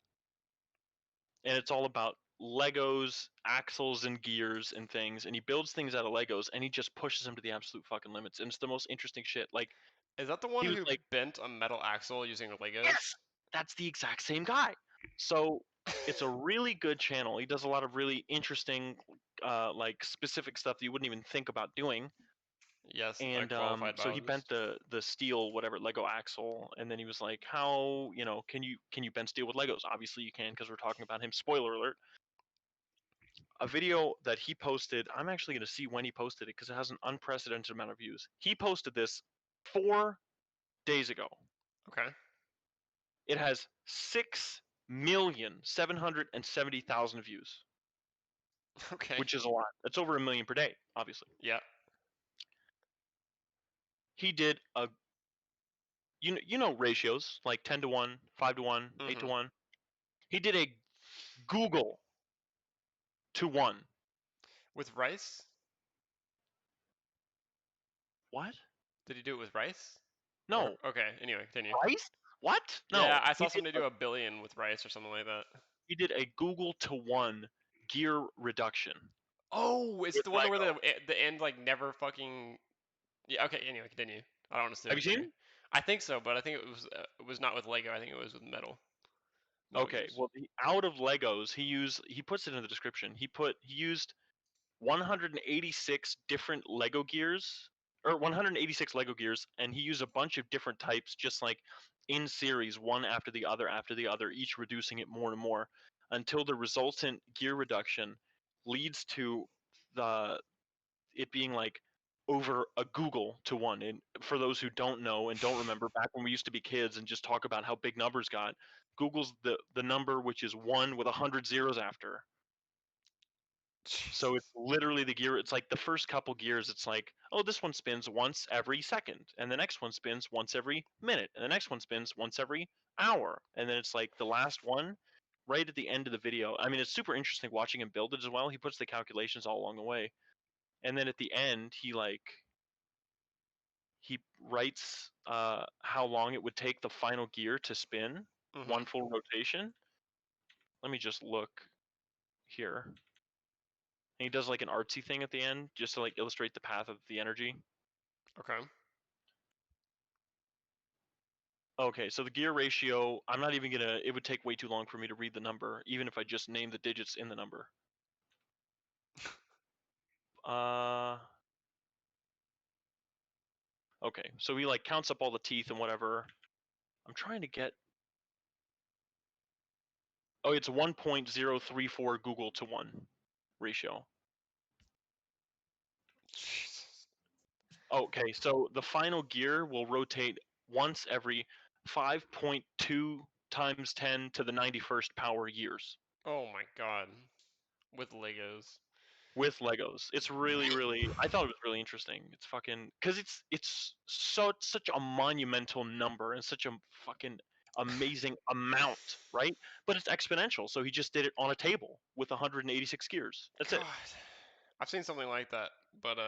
B: and it's all about Legos, axles, and gears and things. And he builds things out of Legos, and he just pushes them to the absolute fucking limits. And it's the most interesting shit. Like
A: Is that the one
B: he was
A: who
B: like,
A: bent a metal axle using Legos?
B: "Yes, that's the exact same guy." So it's a really good channel. He does a lot of really interesting, like specific stuff that you wouldn't even think about doing.
A: Yes, a
B: And
A: qualified
B: so he bent
A: biologist.
B: the steel whatever Lego axle, and then he was like, "How can you bend steel with Legos?" Obviously you can, because we're talking about him. Spoiler alert. A video that he posted. I'm actually going to see when he posted it because it has an unprecedented amount of views. He posted this 4 days ago.
A: Okay.
B: It has 6,770,000 views,
A: Okay.
B: which is a lot. That's over a million per day, obviously.
A: Yeah.
B: he did a you know ratios like 10-1, 5-1, eight to
A: Mm-hmm.
B: one. He did a Google to one.
A: With rice?
B: What?
A: Did he do it with rice? Or
B: No,
A: okay, anyway, continue.
B: rice? What?
A: Yeah,
B: No,
A: I saw somebody do a billion with rice or something like that.
B: he did a Google to one gear reduction
A: Oh, it's
B: with
A: the one where
B: Lego.
A: the end like never fucking. Yeah. Okay. Anyway, continue. I don't want to steal
B: Have you
A: your thunder.
B: seen?
A: I think so, but I think it was not with Lego. I think it was with metal
B: Okay,
A: gears.
B: well, out of Legos, he puts it in the description. He used 186 different Lego gears, or 186 Lego gears, and he used a bunch of different types, just like in series, one after the other, each reducing it more and more, until the resultant gear reduction leads to the it being like over a Google to one. And for those who don't know and don't remember, back when we used to be kids and just talk about how big numbers got, Google's the number which is one with 100 zeros after. So it's
A: Jesus.
B: literally the gear. It's like the first couple gears. It's like, oh, this one spins once every second, and the next one spins once every minute, and the next one spins once every hour, and then it's like the last one, right at the end of the video. I mean, it's super interesting watching him build it as well. He puts the calculations all along the way, and then at the end, he writes how long it would take the final gear to spin
A: Mm-hmm.
B: one full rotation. Let me just look here. And he does like an artsy thing at the end just to like illustrate the path of the energy.
A: Okay.
B: Okay, so the gear ratio, I'm not even gonna, it would take way too long for me to read the number, even if I just name the digits in the number. Uh, okay, so he like counts up all the teeth and whatever. I'm trying to get, oh, it's 1.034 Google to 1 ratio.
A: Jesus.
B: Okay, so the final gear will rotate once every 5.2 times 10 to the 91st power years
A: Oh my God. With Legos.
B: with Legos. It's really, really. I thought it was really interesting. It's fucking because such a monumental number and such a fucking amazing amount, right? But it's exponential. So he just did it on a table with 186 gears. That's it.
A: God. I've seen something like that, but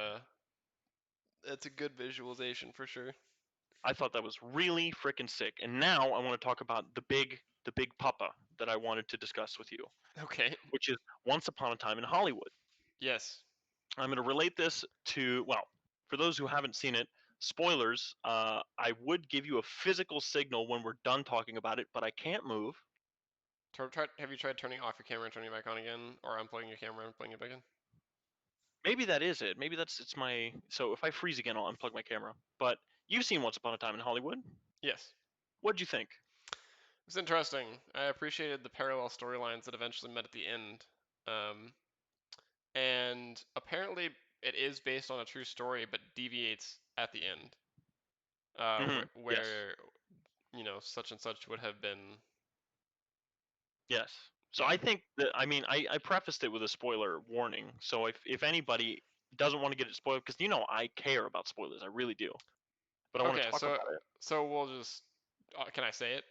A: it's a good visualization for sure.
B: I thought that was really freaking sick. And now I want to talk about the big papa that I wanted to discuss with you,
A: Okay.
B: which is Once Upon a Time in Hollywood.
A: Yes.
B: I'm going to relate this to, well, for those who haven't seen it, spoilers. I would give you a physical signal when we're done talking about it, but I can't move.
A: Have you tried turning off your camera and turning it back on again, or unplugging your camera and plugging it back in?
B: Maybe that is it. Maybe it's my. So if I freeze again, I'll unplug my camera. But you've seen Once Upon a Time in Hollywood.
A: Yes.
B: What'd you think?
A: It's interesting. I appreciated the parallel storylines that eventually met at the end. Um, and apparently it is based on a true story, but deviates at the end,
B: Yes.
A: where such and such would have been.
B: Yes. So
A: Yeah.
B: I think that I prefaced it with a spoiler warning. So if anybody doesn't want to get it spoiled, because I care about spoilers, I really do. But I want to
A: Okay,
B: talk about it.
A: so we'll just. Can I say it?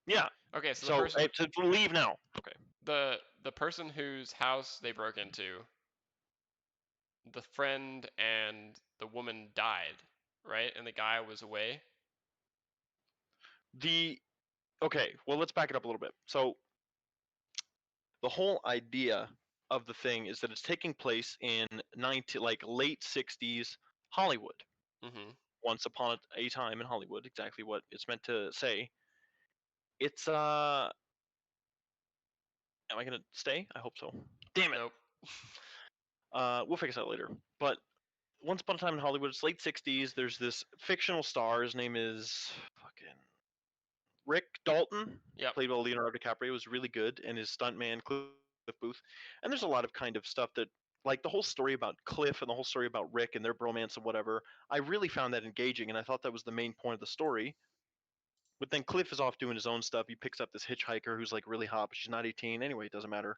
B: Yeah.
A: Okay, so the
B: So
A: person
B: to leave now. Okay.
A: the person whose house they broke into, the friend and the woman died, right? And the guy was away.
B: The Okay. Well, let's back it up a little bit. So the whole idea of the thing is that it's taking place in late 60s Hollywood.
A: Mm-hmm.
B: Once upon a time in Hollywood, exactly what it's meant to say. It's am I gonna stay? I hope so. Damn it.
A: Nope.
B: We'll fix that later. But Once Upon a Time in Hollywood, it's late 60s. There's this fictional star. His name is fucking Rick Dalton,
A: Yep.
B: played by Leonardo DiCaprio, was really good, and his stuntman Cliff Booth. And there's a lot of kind of stuff that, like the whole story about Cliff and the whole story about Rick and their bromance and whatever. I really found that engaging, and I thought that was the main point of the story. But then Cliff is off doing his own stuff. He picks up this hitchhiker who's like really hot, but she's not 18. Anyway, it doesn't matter.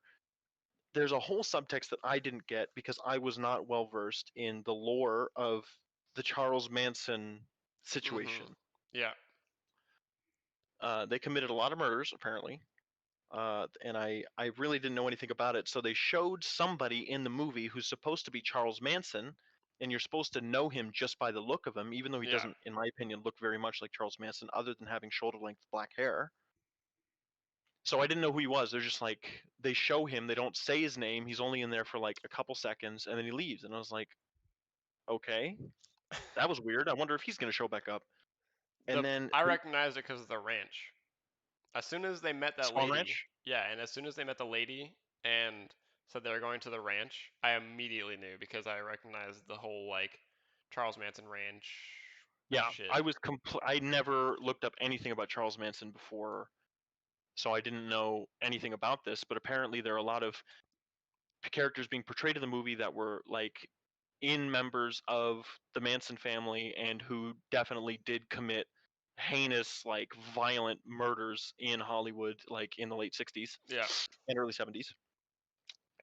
B: There's a whole subtext that I didn't get because I was not well versed in the lore of the Charles Manson
A: Mm-hmm.
B: situation.
A: Yeah.
B: They committed a lot of murders, apparently, and I really didn't know anything about it. So they showed somebody in the movie who's supposed to be Charles Manson, and you're supposed to know him just by the look of him, even though he
A: Yeah.
B: doesn't, in my opinion, look very much like Charles Manson, other than having shoulder-length black hair. So I didn't know who he was. They're just like, they show him, they don't say his name. He's only in there for like a couple seconds, and then he leaves. And I was like, okay, that was weird. I wonder if he's gonna show back up.
A: The
B: And then
A: I recognized it because of the ranch. As soon as they met that
B: Spawn
A: lady,
B: Ranch.
A: yeah, and as soon as they met the lady and said they were going to the ranch, I immediately knew because I recognized the whole like Charles Manson ranch
B: Yeah,
A: shit.
B: I never looked up anything about Charles Manson before, so I didn't know anything about this. But apparently, there are a lot of characters being portrayed in the movie that were like in members of the Manson family and who definitely did commit heinous, like violent murders in Hollywood, like in the late '60s
A: Yeah.
B: and early '70s.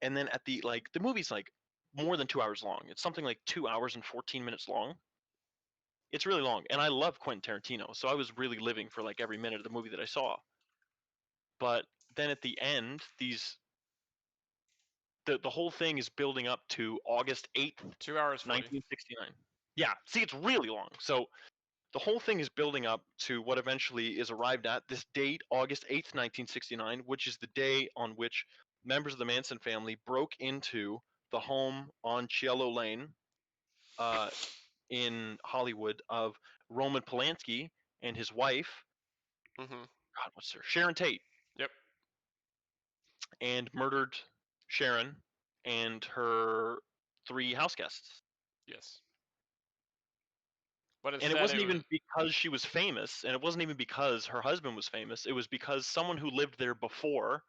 B: And then at the movie's like more than 2 hours long. It's something like 2 hours and 14 minutes long. It's really long, and I love Quentin Tarantino, so I was really living for like every minute of the movie that I saw. But then at the end, the whole thing is building up to August 8th,
A: 2 hours 40.
B: 1969. Yeah, see, it's really long. So the whole thing is building up to what eventually is arrived at this date, August 8th, 1969, which is the day on which members of the Manson family broke into the home on Cielo Lane, uh, in Hollywood of Roman Polanski and his wife.
A: Mm-hmm.
B: God, what's her? Sharon Tate,
A: Yep.
B: and murdered Sharon and her three house guests.
A: Yes. But
B: And it
A: instead,
B: wasn't
A: it was.
B: even because she was famous, and it wasn't even because her husband was famous. It was because someone who lived there before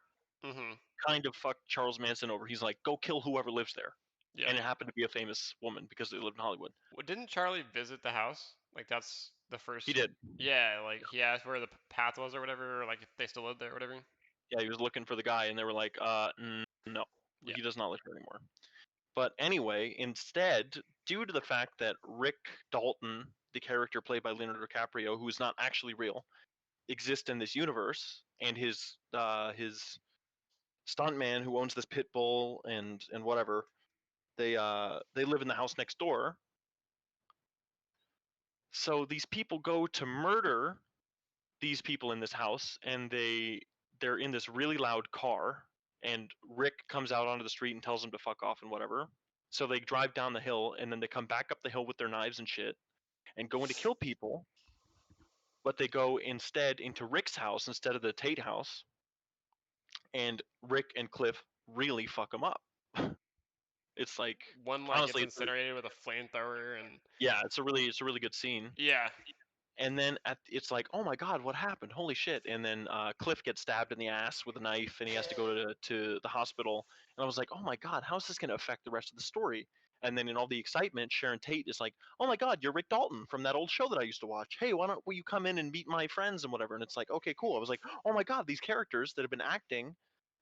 A: Mm-hmm.
B: kind of fucked Charles Manson over. He's like, go kill whoever lives there.
A: Yeah.
B: And it happened to be a famous woman because they lived in Hollywood.
A: Well, didn't Charlie visit the house? Like that's the
B: He
A: first.
B: did.
A: Yeah. Like he asked where the path was or whatever, or like if they still lived there or whatever.
B: Yeah, he was looking for the guy, and they were like, no,
A: Yeah.
B: he does not live here anymore. But anyway, instead, due to the fact that Rick Dalton, the character played by Leonardo DiCaprio, who is not actually real, exists in this universe, and his stuntman who owns this pit bull and whatever, they live in the house next door. So these people go to murder these people in this house, and they're in this really loud car, and Rick comes out onto the street and tells them to fuck off and whatever. So they drive down the hill, and then they come back up the hill with their knives and shit and go in to kill people, but they go instead into Rick's house instead of the Tate house, and Rick and Cliff really fuck them up. It's like,
A: One like gets
B: honestly,
A: incinerated with a flamethrower and.
B: yeah, it's a really good scene.
A: Yeah.
B: And then it's like, oh my god, what happened? Holy shit! And then Cliff gets stabbed in the ass with a knife, and he has to go to the hospital. And I was like, oh my god, how is this going to affect the rest of the story? And then in all the excitement, Sharon Tate is like, oh my god, you're Rick Dalton from that old show that I used to watch. Hey, why don't will you come in and meet my friends and whatever? And it's like, okay, cool. I was like, oh my god, these characters that have been acting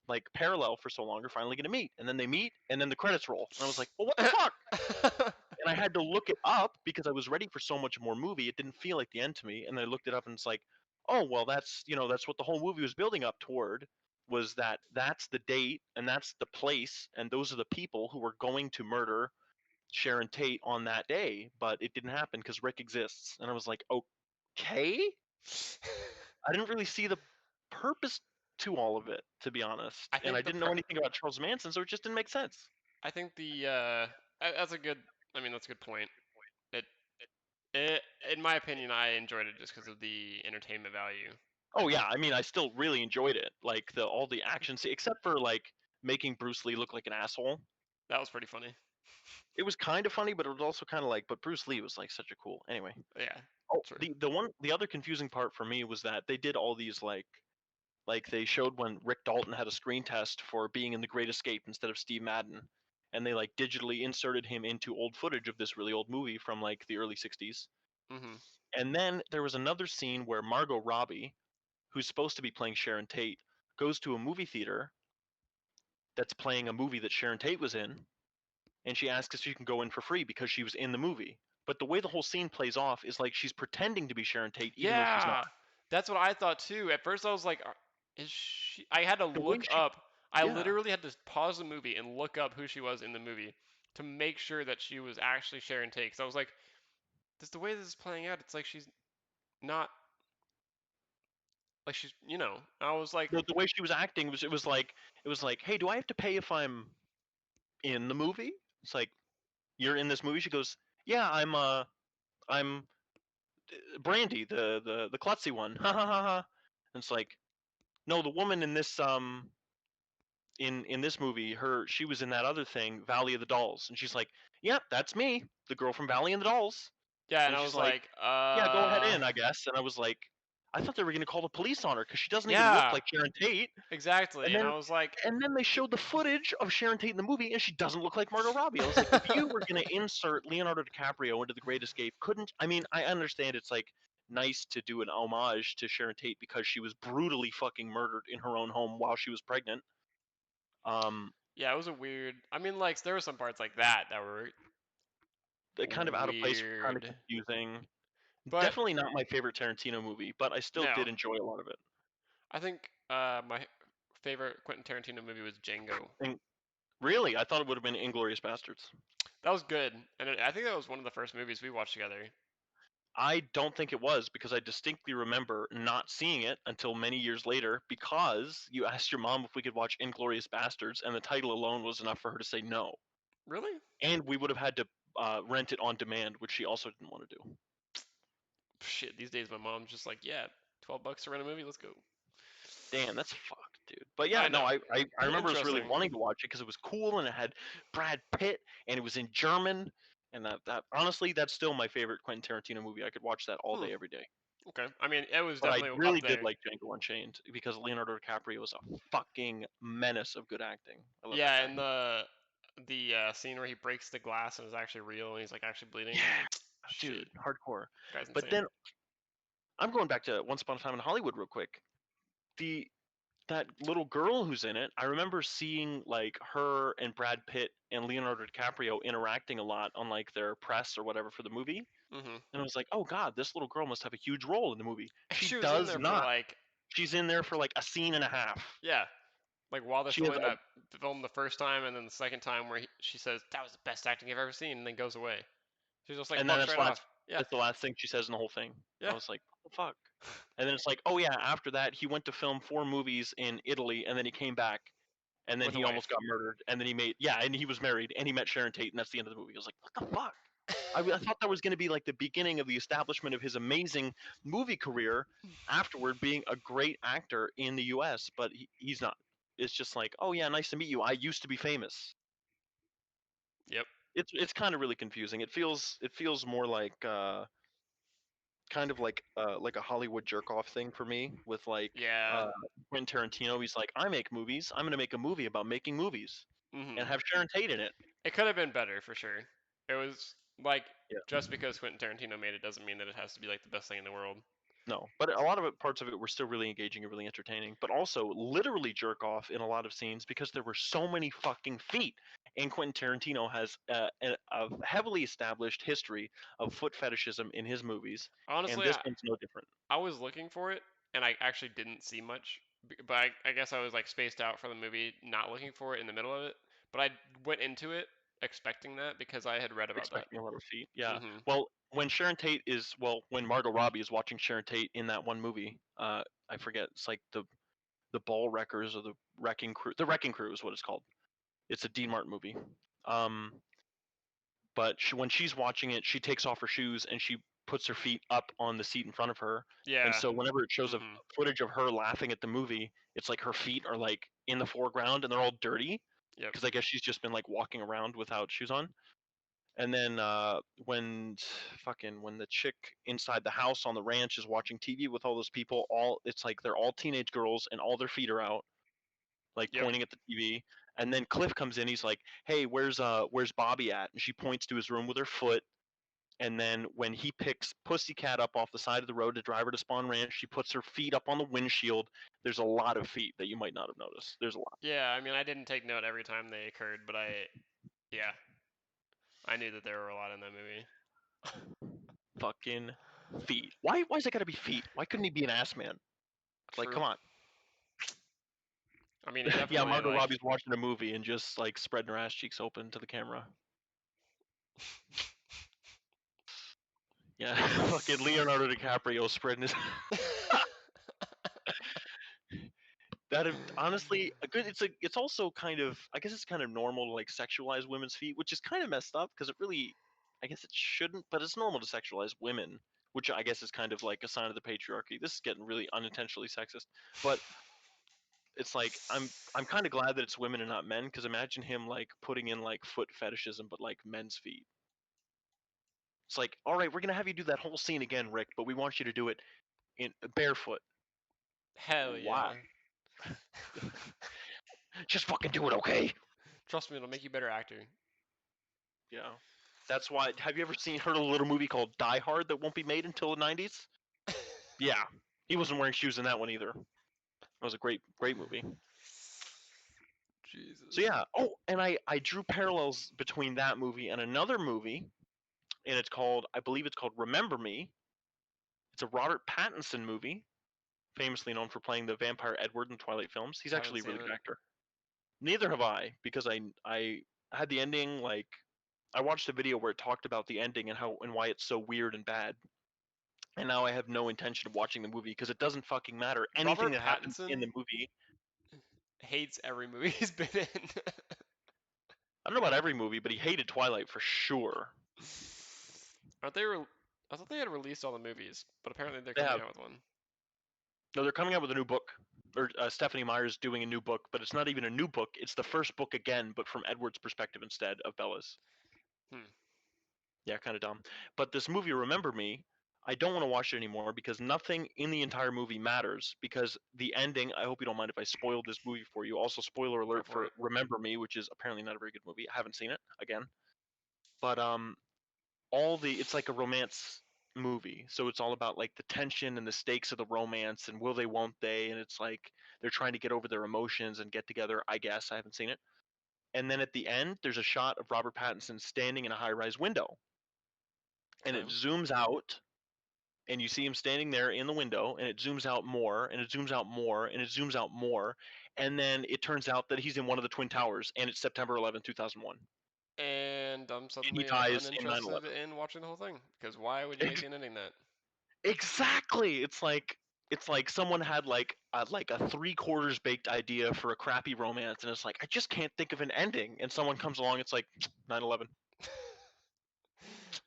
B: like parallel for so long are finally going to meet. And then they meet, and then the credits roll. And I was like, well, what the fuck? And I had to look it up because I was ready for so much more movie. It didn't feel like the end to me. And then I looked it up, and it's like, oh well, that's what the whole movie was building up toward, was that's the date and that's the place and those are the people who were going to murder Sharon Tate on that day. But it didn't happen because Rick exists. And I was like, okay. I didn't really see the purpose to all of it, to be honest.
A: I
B: And I
A: think the
B: didn't know anything about Charles Manson, so it just didn't make sense.
A: I think the that's a good. I mean, that's a good point. It it in my opinion, I enjoyed it just because of the entertainment value.
B: Oh yeah, I mean, I still really enjoyed it. Like all the action, except for like making Bruce Lee look like an asshole.
A: That was pretty funny.
B: It was kind of funny, but it was also kind of like, but Bruce Lee was like such a cool. Anyway,
A: Yeah.
B: oh,
A: True.
B: the other confusing part for me was that they did all these like they showed when Rick Dalton had a screen test for being in The Great Escape instead of Steve Madden, and they like digitally inserted him into old footage of this really old movie from like the early '60s.
A: Mhm.
B: And then there was another scene where Margot Robbie, who's supposed to be playing Sharon Tate, goes to a movie theater that's playing a movie that Sharon Tate was in, and she asks if she can go in for free because she was in the movie. but the way the whole scene plays off is like she's pretending to be Sharon Tate even though she's not.
A: Yeah, that's what I thought too. At first, I was like, "Is she?" I had to
B: The way
A: look
B: she,
A: up. I
B: yeah,
A: literally had to pause the movie and look up who she was in the movie to make sure that she was actually Sharon Tate. Because I was like, "This the way this is playing out. It's like she's not like she's I was like,
B: the way she was acting was it was like, hey, do I have to pay if I'm in the movie? It's like, you're in this movie. She goes, yeah, I'm Brandy, the klutzy one. Ha ha ha ha. And it's like, no, the woman in this in this movie, she was in that other thing, Valley of the Dolls, and she's like, yep, that's me, the girl from Valley of the Dolls.
A: yeah, and
B: And
A: I
B: she's
A: was
B: like,
A: like,
B: yeah, go ahead in, I guess. And I was like, I thought they were gonna call the police on her because she doesn't even look
A: yeah,
B: like Sharon Tate.
A: exactly."
B: And
A: And
B: then
A: I was like,
B: and then they showed the footage of Sharon Tate in the movie, and she doesn't look like Margot Robbie. I was like, if you were gonna insert Leonardo DiCaprio into The Great Escape, couldn't I mean, I understand it's like nice to do an homage to Sharon Tate because she was brutally fucking murdered in her own home while she was pregnant. Um,
A: yeah, it was a weird. I mean, like there were some parts like that were
B: kind of out of place, kind of
A: weird,
B: confusing.
A: but
B: Definitely not my favorite Tarantino movie, but I still
A: no.
B: did enjoy a lot of it.
A: I think my favorite Quentin Tarantino movie was Django.
B: And really, I thought it would have been Inglorious Bastards.
A: That was good, and I think that was one of the first movies we watched together.
B: I don't think it was because I distinctly remember not seeing it until many years later because you asked your mom if we could watch Inglorious Bastards, and the title alone was enough for her to say no.
A: Really?
B: And we would have had to rent it on demand, which she also didn't want to do.
A: Shit, these days my mom's just like, yeah, $12 to rent a movie, let's go.
B: Damn, that's fucked, dude. But yeah,
A: I
B: no,
A: know.
B: I remember us really
A: Interesting.
B: wanting to watch it because it was cool and it had Brad Pitt and it was in German. And that honestly, that's still my favorite Quentin Tarantino movie. I could watch that all
A: Hmm.
B: day, every day.
A: Okay. I mean, it was
B: But I
A: definitely
B: really
A: up
B: did
A: there.
B: like Django Unchained because Leonardo DiCaprio was a fucking menace of good acting. I love that
A: Yeah,
B: guy.
A: and the scene where he breaks the glass and is actually real and he's like actually bleeding.
B: Yeah,
A: Shit,
B: dude, hardcore.
A: guy's
B: But
A: insane.
B: then I'm going back to Once Upon a Time in Hollywood real quick. The that little girl who's in it, I remember seeing like her and Brad Pitt and Leonardo DiCaprio interacting a lot on like their press or whatever for the movie.
A: Hmm.
B: And I was like, oh god, this little girl must have a huge role in the movie. She
A: She was in
B: does
A: there for
B: not.
A: like,
B: She's in there for like a scene and a half.
A: yeah, like while they're
B: She has
A: filming
B: a
A: that film the first time and then the second time where she says that was the best acting I've ever seen and then goes away. She's just like
B: and then
A: walks right off. Yeah,
B: that's the last thing she says in the whole thing. I
A: yeah,
B: was like, what the fuck? And then it's like, oh yeah, after that he went to film 4 movies in Italy and then he came back and then
A: with a
B: he almost
A: wife.
B: got murdered and then he made, yeah, and he was married and he met Sharon Tate and that's the end of the movie. I was like, what the fuck? I thought that was going to be like the beginning of the establishment of his amazing movie career afterward being a great actor in the US, but he's not. It's just like, oh yeah, nice to meet you, I used to be famous.
A: Yep.
B: It's kind of really confusing. It feels more like kind of like a Hollywood jerk off thing for me with like
A: Yeah.
B: uh Quentin Tarantino. He's like, I make movies. I'm gonna make a movie about making movies and
A: Hmm.
B: have Sharon Tate in it.
A: It could have been better for sure. It was like
B: Yeah.
A: just because Quentin Tarantino made it doesn't mean that it has to be like the best thing in the world.
B: No, but a lot of it, parts of it were still really engaging and really entertaining, but also literally jerk off in a lot of scenes because there were so many fucking feet. And Quentin Tarantino has a heavily established history of foot fetishism in his movies, and
A: Honestly,
B: this one's no different.
A: I was looking for it and I actually didn't see much, but I guess I was like spaced out for the movie, not looking for it in the middle of it. But I went into it expecting that because I had read about that.
B: Expecting a lot of feet. Yeah.
A: Hmm.
B: Well, when Margot Robbie is watching Sharon Tate in that one movie, I forget, it's like the Ball Wreckers or the Wrecking Crew. The Wrecking Crew is what it's called. It's a Dean Martin movie. Um, but when she's watching it, she takes off her shoes and she puts her feet up on the seat in front of her. And
A: Yeah.
B: so whenever it shows a
A: Hmm.
B: footage of her laughing at the movie, it's like her feet are like in the foreground and they're all dirty
A: Yep.
B: because I guess she's just been like walking around without shoes on. And then when the chick inside the house on the ranch is watching TV with all those people, all it's like they're all teenage girls and all their feet are out, like
A: Yep.
B: pointing at the TV. And then Cliff comes in, he's like, "Hey, where's Bobby at?" And she points to his room with her foot. And then when he picks Pussycat up off the side of the road to drive her to Spawn Ranch, she puts her feet up on the windshield. There's a lot of feet that you might not have noticed. There's a lot.
A: Yeah. I mean, I didn't take note every time they occurred, but yeah, I knew that there were a lot in that movie.
B: Fucking feet. Why is it gotta be feet? Why couldn't he be an ass man? Like,
A: True.
B: come on.
A: I mean, he
B: Yeah,
A: definitely
B: Margot
A: like.
B: Robbie's watching a movie and just like spreading her ass cheeks open to the camera. Yeah, fucking Leonardo DiCaprio spreading his. Honestly a good. It's also kind of, I guess it's kind of normal to like sexualize women's feet, which is kind of messed up because it really, I guess it shouldn't, but it's normal to sexualize women, which I guess is kind of like a sign of the patriarchy. This is getting really unintentionally sexist, but it's like I'm kind of glad that it's women and not men, because imagine him like putting in like foot fetishism but like men's feet. It's like, all right, we're gonna have you do that whole scene again, Rick, but we want you to do it in barefoot.
A: Hell
B: Why?
A: yeah.
B: Just fucking do it, okay?
A: Trust me, it'll make you a better actor.
B: Yeah. That's why. Have you ever heard of a little movie called Die Hard that won't be made until the 90s? Yeah. He wasn't wearing shoes in that one either. That was a great movie. So
A: Jesus.
B: yeah. Oh, and I drew parallels between that movie and another movie, and I believe it's called Remember Me. It's a Robert Pattinson movie, famously known for playing the vampire Edward in Twilight films. He's
A: Haven't
B: actually a
A: seen
B: really good
A: it.
B: actor. Neither have I, because I had the ending like I watched a video where it talked about the ending and how and why it's so weird and bad. And now I have no intention of watching the movie because it doesn't fucking matter. Anything
A: Robert
B: that happens in
A: Pattinson
B: the movie,
A: hates every movie he's been in.
B: I don't know about every movie, but he hated Twilight for sure.
A: Aren't they? I thought they had released all the movies, but apparently they're
B: They
A: coming
B: have
A: out with one.
B: no, they're coming out with a new book, or Stephanie Meyer's doing a new book, but it's not even a new book. It's the first book again, but from Edward's perspective instead of Bella's.
A: Hmm.
B: Yeah, kind of dumb. But this movie, Remember Me, I don't want to watch it anymore because nothing in the entire movie matters. Because the ending, I hope you don't mind if I spoiled this movie for you. Also, spoiler
A: Go
B: alert
A: for
B: for
A: it.
B: Remember Me, which is apparently not a very good movie. I haven't seen it again, but it's like a romance movie, so it's all about like the tension and the stakes of the romance and will they, won't they, and it's like they're trying to get over their emotions and get together. I guess I haven't seen it. And then at the end, there's a shot of Robert Pattinson standing in a high-rise window, and
A: Okay.
B: it zooms out and you see him standing there in the window, and it zooms out more and it zooms out more and it zooms out more, and then it turns out that he's in one of the twin towers, and it's September 11th, 2001,
A: And I'm
B: and he
A: suddenly
B: dies in
A: uninterested
B: 9/11.
A: in watching the whole thing because why would you make an ending that?
B: Exactly. It's like someone had like a three-quarters baked idea for a crappy romance, and it's like I just can't think of an ending, and someone comes along, it's like 9/11,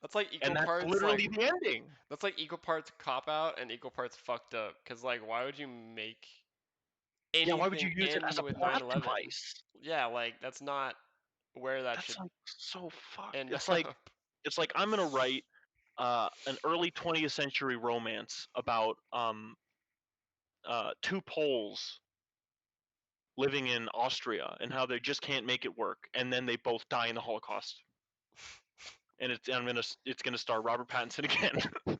A: That's like
B: and
A: equal
B: that's
A: parts
B: literally
A: like
B: the ending.
A: that's like equal parts cop out and equal parts fucked up. Cause like why would you make
B: Yeah, why would you
A: anything
B: use it
A: end
B: as a
A: with
B: plot
A: 9/11?
B: device?
A: Yeah, like that's not where that
B: That's
A: should
B: like so fucked.
A: end
B: It's like
A: up.
B: it's like I'm gonna write an early 20th century romance about two Poles living in Austria and how they just can't make it work, and then they both die in the Holocaust. And it's gonna star Robert Pattinson again.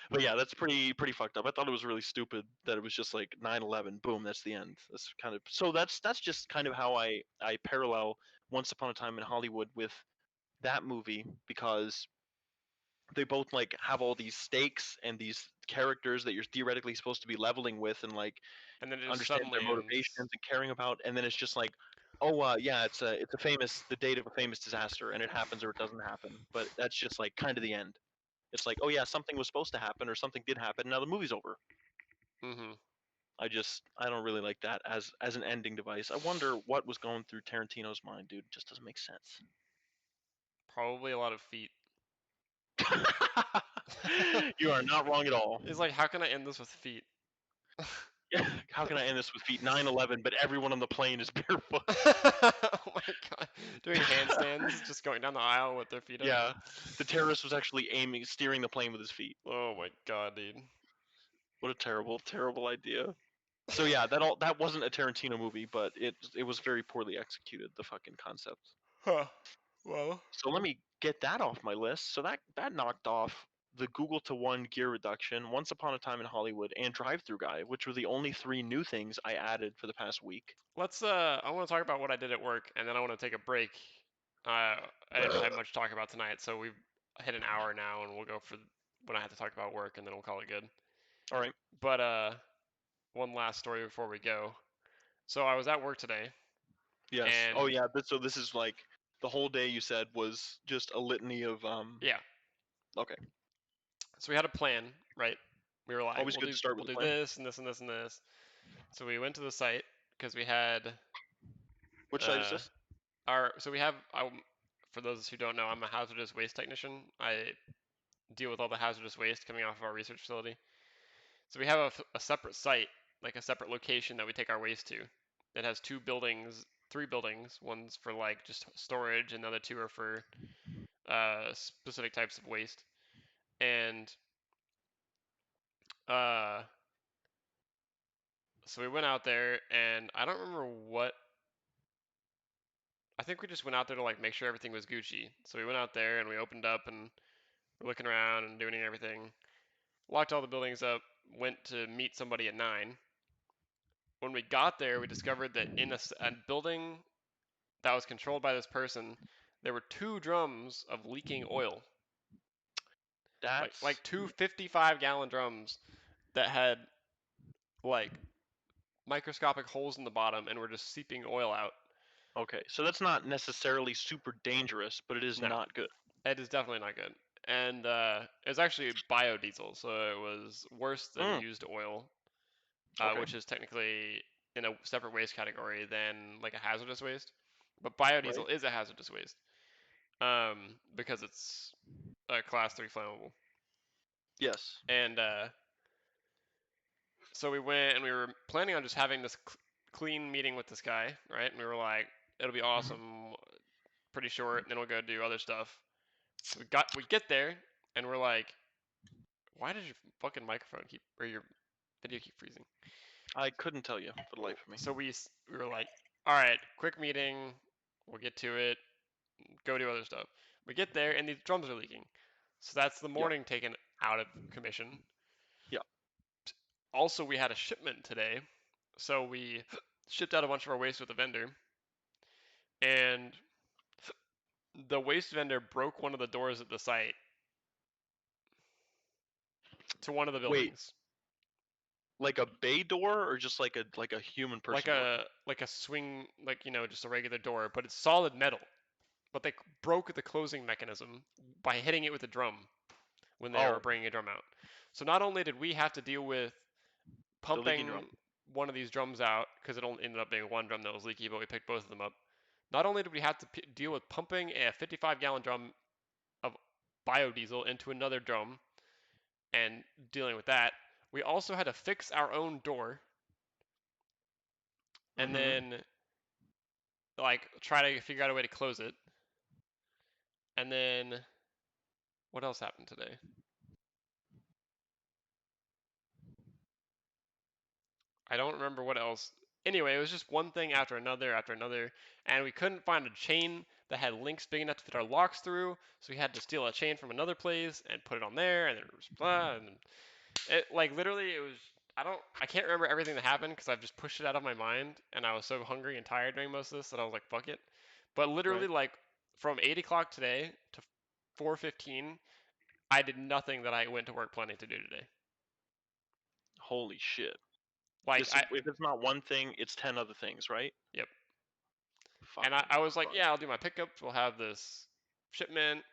B: But yeah, that's pretty fucked up. I thought it was really stupid that it was just like 9/11, boom, that's the end. That's kind of so that's just kind of how I parallel Once Upon a Time in Hollywood with that movie, because they both like have all these stakes and these characters that you're theoretically supposed to be leveling with and like
A: And then it just
B: understand their
A: suddenly
B: motivations
A: ends.
B: and caring about, and then it's just like, oh yeah, it's a famous the date of a famous disaster, and it happens or it doesn't happen, but that's just like kind of the end. It's like, oh yeah, something was supposed to happen or something did happen, now the movie's over.
A: Mm-hmm.
B: I don't really like that as an ending device. I wonder what was going through Tarantino's mind, dude. It just doesn't make sense.
A: Probably a lot of feet.
B: You are not wrong at all.
A: He's like, how can I end this with feet?
B: How can I end this with feet? 9/11, but everyone on the plane is barefoot.
A: Oh my god. Doing handstands, just going down the aisle with their feet up.
B: Yeah, the terrorist was actually steering the plane with his feet.
A: Oh my god, dude.
B: What a terrible, terrible idea. So yeah, that wasn't a Tarantino movie, but it was very poorly executed. The fucking concept.
A: Huh. Well.
B: So let me get that off my list. So that knocked off the Google to One gear reduction, Once Upon a Time in Hollywood, and Drive Through Guy, which were the only three new things I added for the past week.
A: Let's I want to talk about what I did at work and then I want to take a break. I didn't have much to talk about tonight, so hit an hour now, and we'll go for when I have to talk about work, and then we'll call it good.
B: All right.
A: But one last story before we go. So I was at work today,
B: Yes. Oh
A: and
B: yeah. So this is like the whole day you said was just a litany of
A: yeah,
B: Okay.
A: so we had a plan, right? We were like,
B: Always good to start
A: we'll
B: with a
A: do
B: plan.
A: this and this and this and this. So we went to the site because we had
B: Which site is
A: uh
B: this?
A: our so we have for those who don't know, I'm a hazardous waste technician. I deal with all the hazardous waste coming off of our research facility. So we have a separate site, like a separate location that we take our waste to. That has two buildings, three buildings. One's for like just storage, and the other two are for specific types of waste. And uh, so we went out there, and I don't remember what. I think we just went out there to like make sure everything was Gucci. So we went out there and we opened up and we're looking around and doing everything. Locked all the buildings up. Went to meet somebody at 9. When we got there, we discovered that in a building that was controlled by this person, there were two drums of leaking oil, like
B: That's
A: two 55-gallon drums that had like microscopic holes in the bottom and were just seeping oil out.
B: okay. So that's not necessarily super dangerous, but it is
A: No,
B: not good.
A: it is definitely not good. And it was actually biodiesel, so it was worse than
B: Mm,
A: used oil,
B: okay.
A: which is technically in a separate waste category than like a hazardous waste. But
B: Right.
A: biodiesel is a hazardous waste because it's a class 3 flammable.
B: Yes.
A: And so we went and we were planning on just having this clean meeting with this guy, right? And we were like, it'll be
B: Hmm.
A: awesome, pretty short, and then we'll go do other stuff. So we get there and we're like, why does your fucking microphone keep or your video keep freezing?
B: I couldn't tell you for the life of me.
A: So we were like, all right, quick meeting, we'll get to it, go do other stuff. We get there and these drums are leaking. So that's the
B: Yeah.
A: morning taken out of commission.
B: Yeah.
A: Also, we had a shipment today, so we shipped out a bunch of our waste with a vendor, and the waste vendor broke one of the doors at the site to one of the
B: Wait,
A: buildings,
B: like a bay door or just like a human
A: like
B: person working?
A: a swing, like just a regular door, but it's solid metal. But they broke the closing mechanism by hitting it with a drum when they were
B: Oh,
A: bringing a drum out. So not only did we have to deal with
B: the leaking drum.
A: pumping one of these drums out because it only ended up being one drum that was leaky, but we picked both of them up. Not only did we have to deal with pumping a 55-gallon drum of biodiesel into another drum and dealing with that, we also had to fix our own door and
B: Mm-hmm.
A: then like try to figure out a way to close it. And then what else happened today? I don't remember what else. Anyway, it was just one thing after another, and we couldn't find a chain that had links big enough to fit our locks through, so we had to steal a chain from another place and put it on there, and then blah, and it like literally it was. I can't remember everything that happened because I've just pushed it out of my mind, and I was so hungry and tired during most of this that I was like, fuck it. But literally
B: Right.
A: like from 8 o'clock today to 4:15, I did nothing that I went to work planning to do today.
B: Holy shit.
A: Like
B: This if it's not one thing, it's 10 other things, right?
A: yep. And
B: Fucking
A: I was like,
B: Christ.
A: yeah, I'll do my pickups. We'll have this shipment,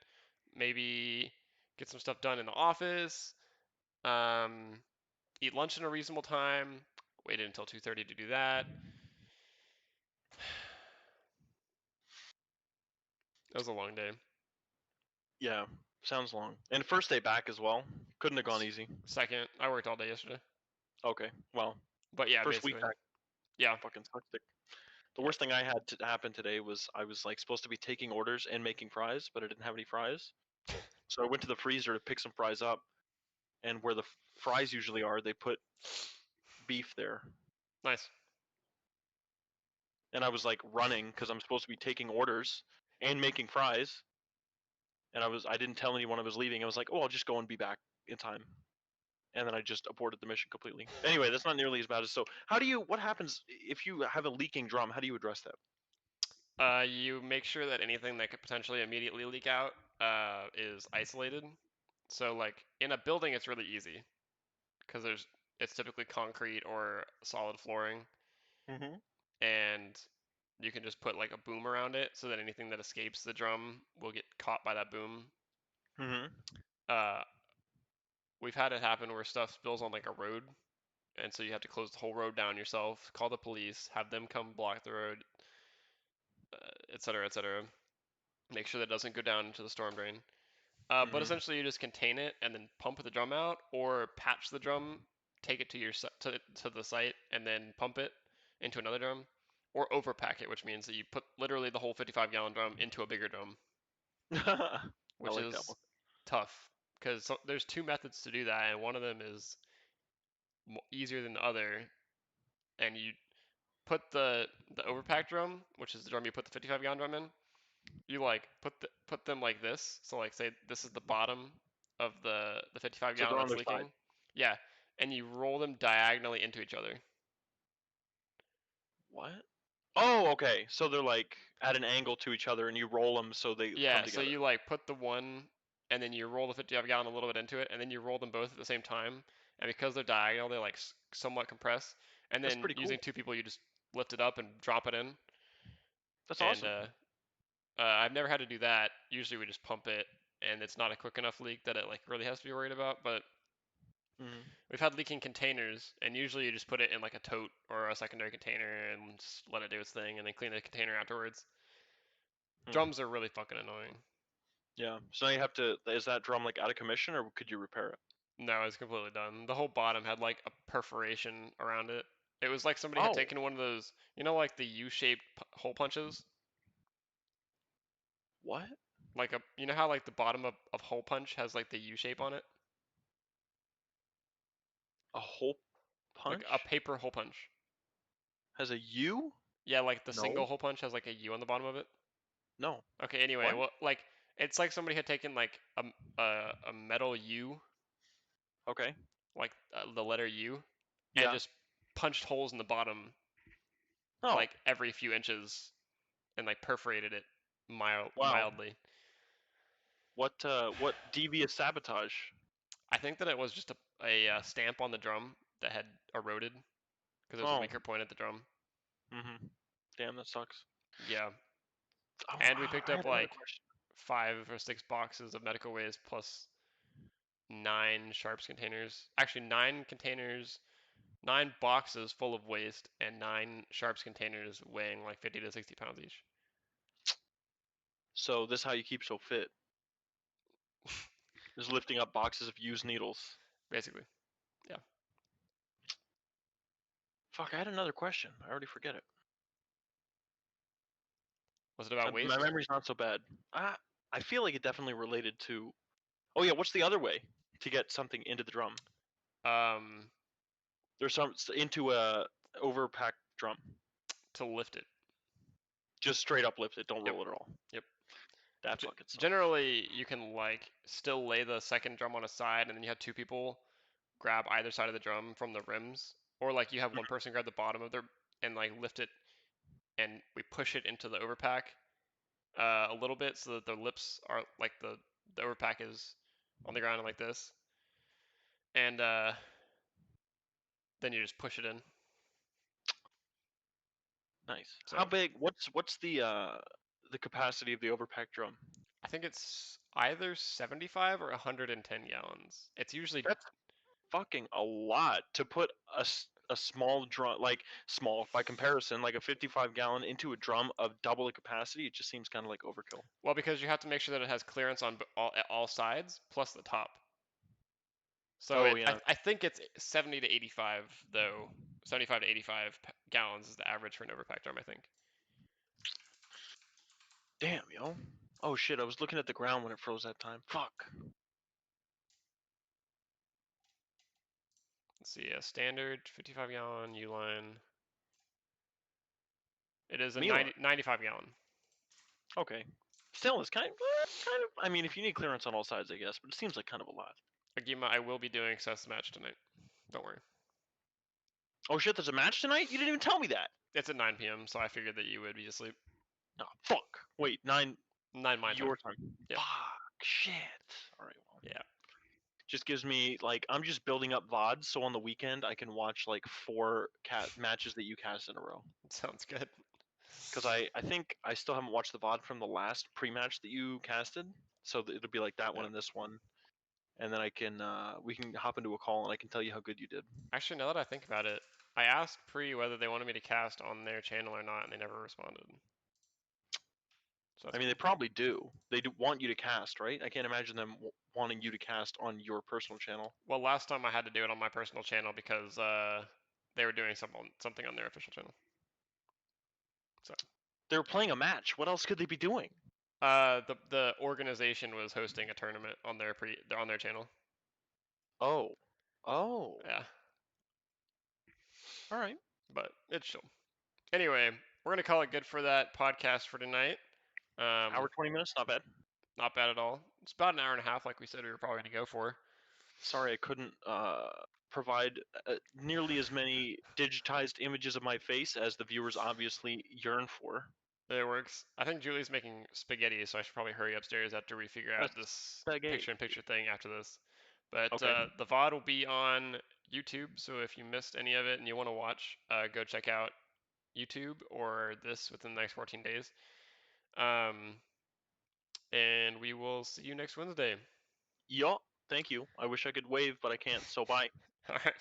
A: maybe get some stuff done in the office, um, eat lunch in a reasonable time. Waited until 2:30 to do that. It was a long day.
B: Yeah. Sounds long. And first day back as well. Couldn't have gone easy.
A: Second, I worked all day yesterday.
B: Okay. Well,
A: But yeah,
B: first week
A: basically.
B: back
A: Yeah,
B: fucking sucked dick. The
A: yeah.
B: worst thing I had to happen today was I was like supposed to be taking orders and making fries, but I didn't have any fries. So I went to the freezer to pick some fries up, and where the fries usually are, they put beef there.
A: Nice.
B: And I was like running because I'm supposed to be taking orders and making fries. And I didn't tell anyone I was leaving. I was like, oh, I'll just go and be back in time. And then I just aborted the mission completely. Anyway, that's not nearly as bad as so. What happens if you have a leaking drum? How do you address that?
A: You make sure that anything that could potentially immediately leak out is isolated. So like in a building, it's really easy because it's typically concrete or solid flooring,
B: Mm-hmm.
A: and you can just put like a boom around it so that anything that escapes the drum will get caught by that boom.
B: Mm-hmm.
A: Uh, we've had it happen where stuff spills on like a road, and so you have to close the whole road down yourself, call the police, have them come block the road, etc., etc. Make sure that it doesn't go down into the storm drain. But
B: Mm-hmm.
A: essentially, you just contain it and then pump the drum out, or patch the drum, take it to to the site, and then pump it into another drum, or overpack it, which means that you put literally the whole 55-gallon drum into a bigger drum,
B: I
A: which
B: like that one.
A: is tough because there's two methods to do that, and one of them is easier than the other. And you put the overpack drum, which is the drum you put the 55-gallon drum in, you like put them like this. So like say this is the bottom of the 55
B: So
A: gallon
B: they're on
A: that's
B: their side.
A: leaking. Yeah, and you roll them diagonally into each other.
B: What? Oh, okay. So they're like at an angle to each other, and you roll them so they come
A: Yeah, so
B: together.
A: you like put the one and then you roll the 55 gallon a little bit into it and then you roll them both at the same time. And because they're diagonal, they like somewhat compress. And
B: That's
A: then
B: pretty
A: using
B: cool.
A: two people, you just lift it up and drop it in.
B: That's
A: And
B: awesome.
A: I've never had to do that. Usually we just pump it, and it's not a quick enough leak that it like really has to be worried about. But
B: Mm-hmm.
A: we've had leaking containers, and usually you just put it in like a tote or a secondary container and just let it do its thing, and then clean the container afterwards.
B: Hmm.
A: Drums are really fucking annoying.
B: Yeah. So now you have to. Is that drum like out of commission, or could you repair it?
A: No, it's completely done. The whole bottom had like a perforation around it. It was like somebody had
B: Oh,
A: taken one of those, like the U-shaped hole punches,
B: what?
A: like how like the bottom of hole punch has like the U shape on it,
B: A hole
A: like a
B: punch
A: paper hole punch.
B: has a U?
A: Yeah, like the
B: No.
A: single hole punch has like a U on the bottom of it.
B: No.
A: Okay, anyway,
B: What?
A: well, like it's like somebody had taken like a metal U,
B: Okay.
A: like the letter U, and
B: Yeah.
A: just punched holes in the bottom
B: Oh.
A: like every few inches and like perforated it
B: Wow.
A: mildly.
B: What devious sabotage?
A: I think that it was just a stamp on the drum that had eroded because it was a
B: Oh.
A: weaker point at the drum.
B: Mm-hmm. Damn, that sucks.
A: Yeah,
B: Oh,
A: and we picked
B: I
A: up
B: had another
A: like
B: question.
A: 5 or 6 boxes of medical waste plus 9 sharps containers. Actually, 9 containers, 9 boxes full of waste, and 9 sharps containers weighing like 50 to 60 pounds each.
B: So this is how you keep so fit. Just lifting up boxes of used needles.
A: Basically, yeah.
B: Fuck, I had another question. I already forget it.
A: Was it about
B: My
A: waste?
B: memory's not so bad. I feel like it definitely related to. Oh yeah, what's the other way to get something into the drum?
A: Um,
B: There's some into a overpacked drum.
A: to lift it.
B: Just straight up lift it. Don't
A: Yep,
B: roll it at all.
A: yep.
B: That fucking sucks.
A: Generally, you can like still lay the second drum on a side, and then you have two people grab either side of the drum from the rims, or like you have one person grab the bottom of their and like lift it, and we push it into the overpack a little bit so that the lips are like the overpack is on the ground like this, and then you just push it in.
B: Nice. How
A: So
B: big? What's the capacity of the overpacked drum?
A: I think it's either 75 or 110 gallons. It's usually
B: That's fucking a lot to put a small drum, like small by comparison, like a 55 gallon into a drum of double the capacity. It just seems kind of like overkill.
A: well because you have to make sure that it has clearance on all sides plus the top. So
B: Oh yeah.
A: I think it's 70 to 85 though. 75 to 85 gallons is the average for an overpack drum, I think.
B: Damn, yo. Oh shit, I was looking at the ground when it froze that time. Fuck.
A: Let's see, a standard 55 gallon U-line. It is a
B: Milan.
A: 95 gallon.
B: Okay. Still, it's kind of. I mean, if you need clearance on all sides, I guess, but it seems like kind of a lot.
A: Agima, I will be doing Seth's match tonight. Don't worry.
B: Oh shit, there's a match tonight? You didn't even tell me that.
A: It's at 9 p.m., so I figured that you would be asleep.
B: Oh, fuck. Wait, 9
A: 9 my time.
B: your time.
A: Yep.
B: Fuck. Shit. All right. Well,
A: Yeah.
B: just gives me like I'm just building up VODs, so on the weekend I can watch like 4 cat matches that you cast in a row.
A: Sounds good.
B: Because I think I still haven't watched the VOD from the last pre-match that you casted, so it'll be like that one
A: Yeah.
B: and this one, and then I can we can hop into a call and I can tell you how good you did.
A: Actually, now that I think about it, I asked Pre whether they wanted me to cast on their channel or not, and they never responded. So
B: I
A: that's
B: mean, they
A: cool.
B: probably do. They do want you to cast, right? I can't imagine them wanting you to cast on your personal channel.
A: Well, last time I had to do it on my personal channel because they were doing something on their official channel. So
B: They were playing a match. What else could they be doing?
A: the organization was hosting a tournament on their channel.
B: Oh, oh,
A: Yeah,
B: all right.
A: but it's chill. Anyway, we're gonna call it good for that podcast for tonight.
B: Hour
A: Um,
B: 20 minutes, not bad.
A: not bad at all. It's about an hour and a half, like we said we were probably gonna go for.
B: Sorry, I couldn't provide nearly as many digitized images of my face as the viewers obviously yearn for.
A: It works. I think Julie's making spaghetti, so I should probably hurry upstairs after we figure
B: A
A: out this
B: spaghetti.
A: picture-in-picture thing after this. But
B: Okay.
A: the VOD will be on YouTube, so if you missed any of it and you want to watch, go check out YouTube or this within the next 14 days. Um, and we will see you next Wednesday.
B: Yup. Thank you. I wish I could wave, but I can't. So bye.
A: All right.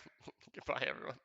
A: Goodbye, everyone.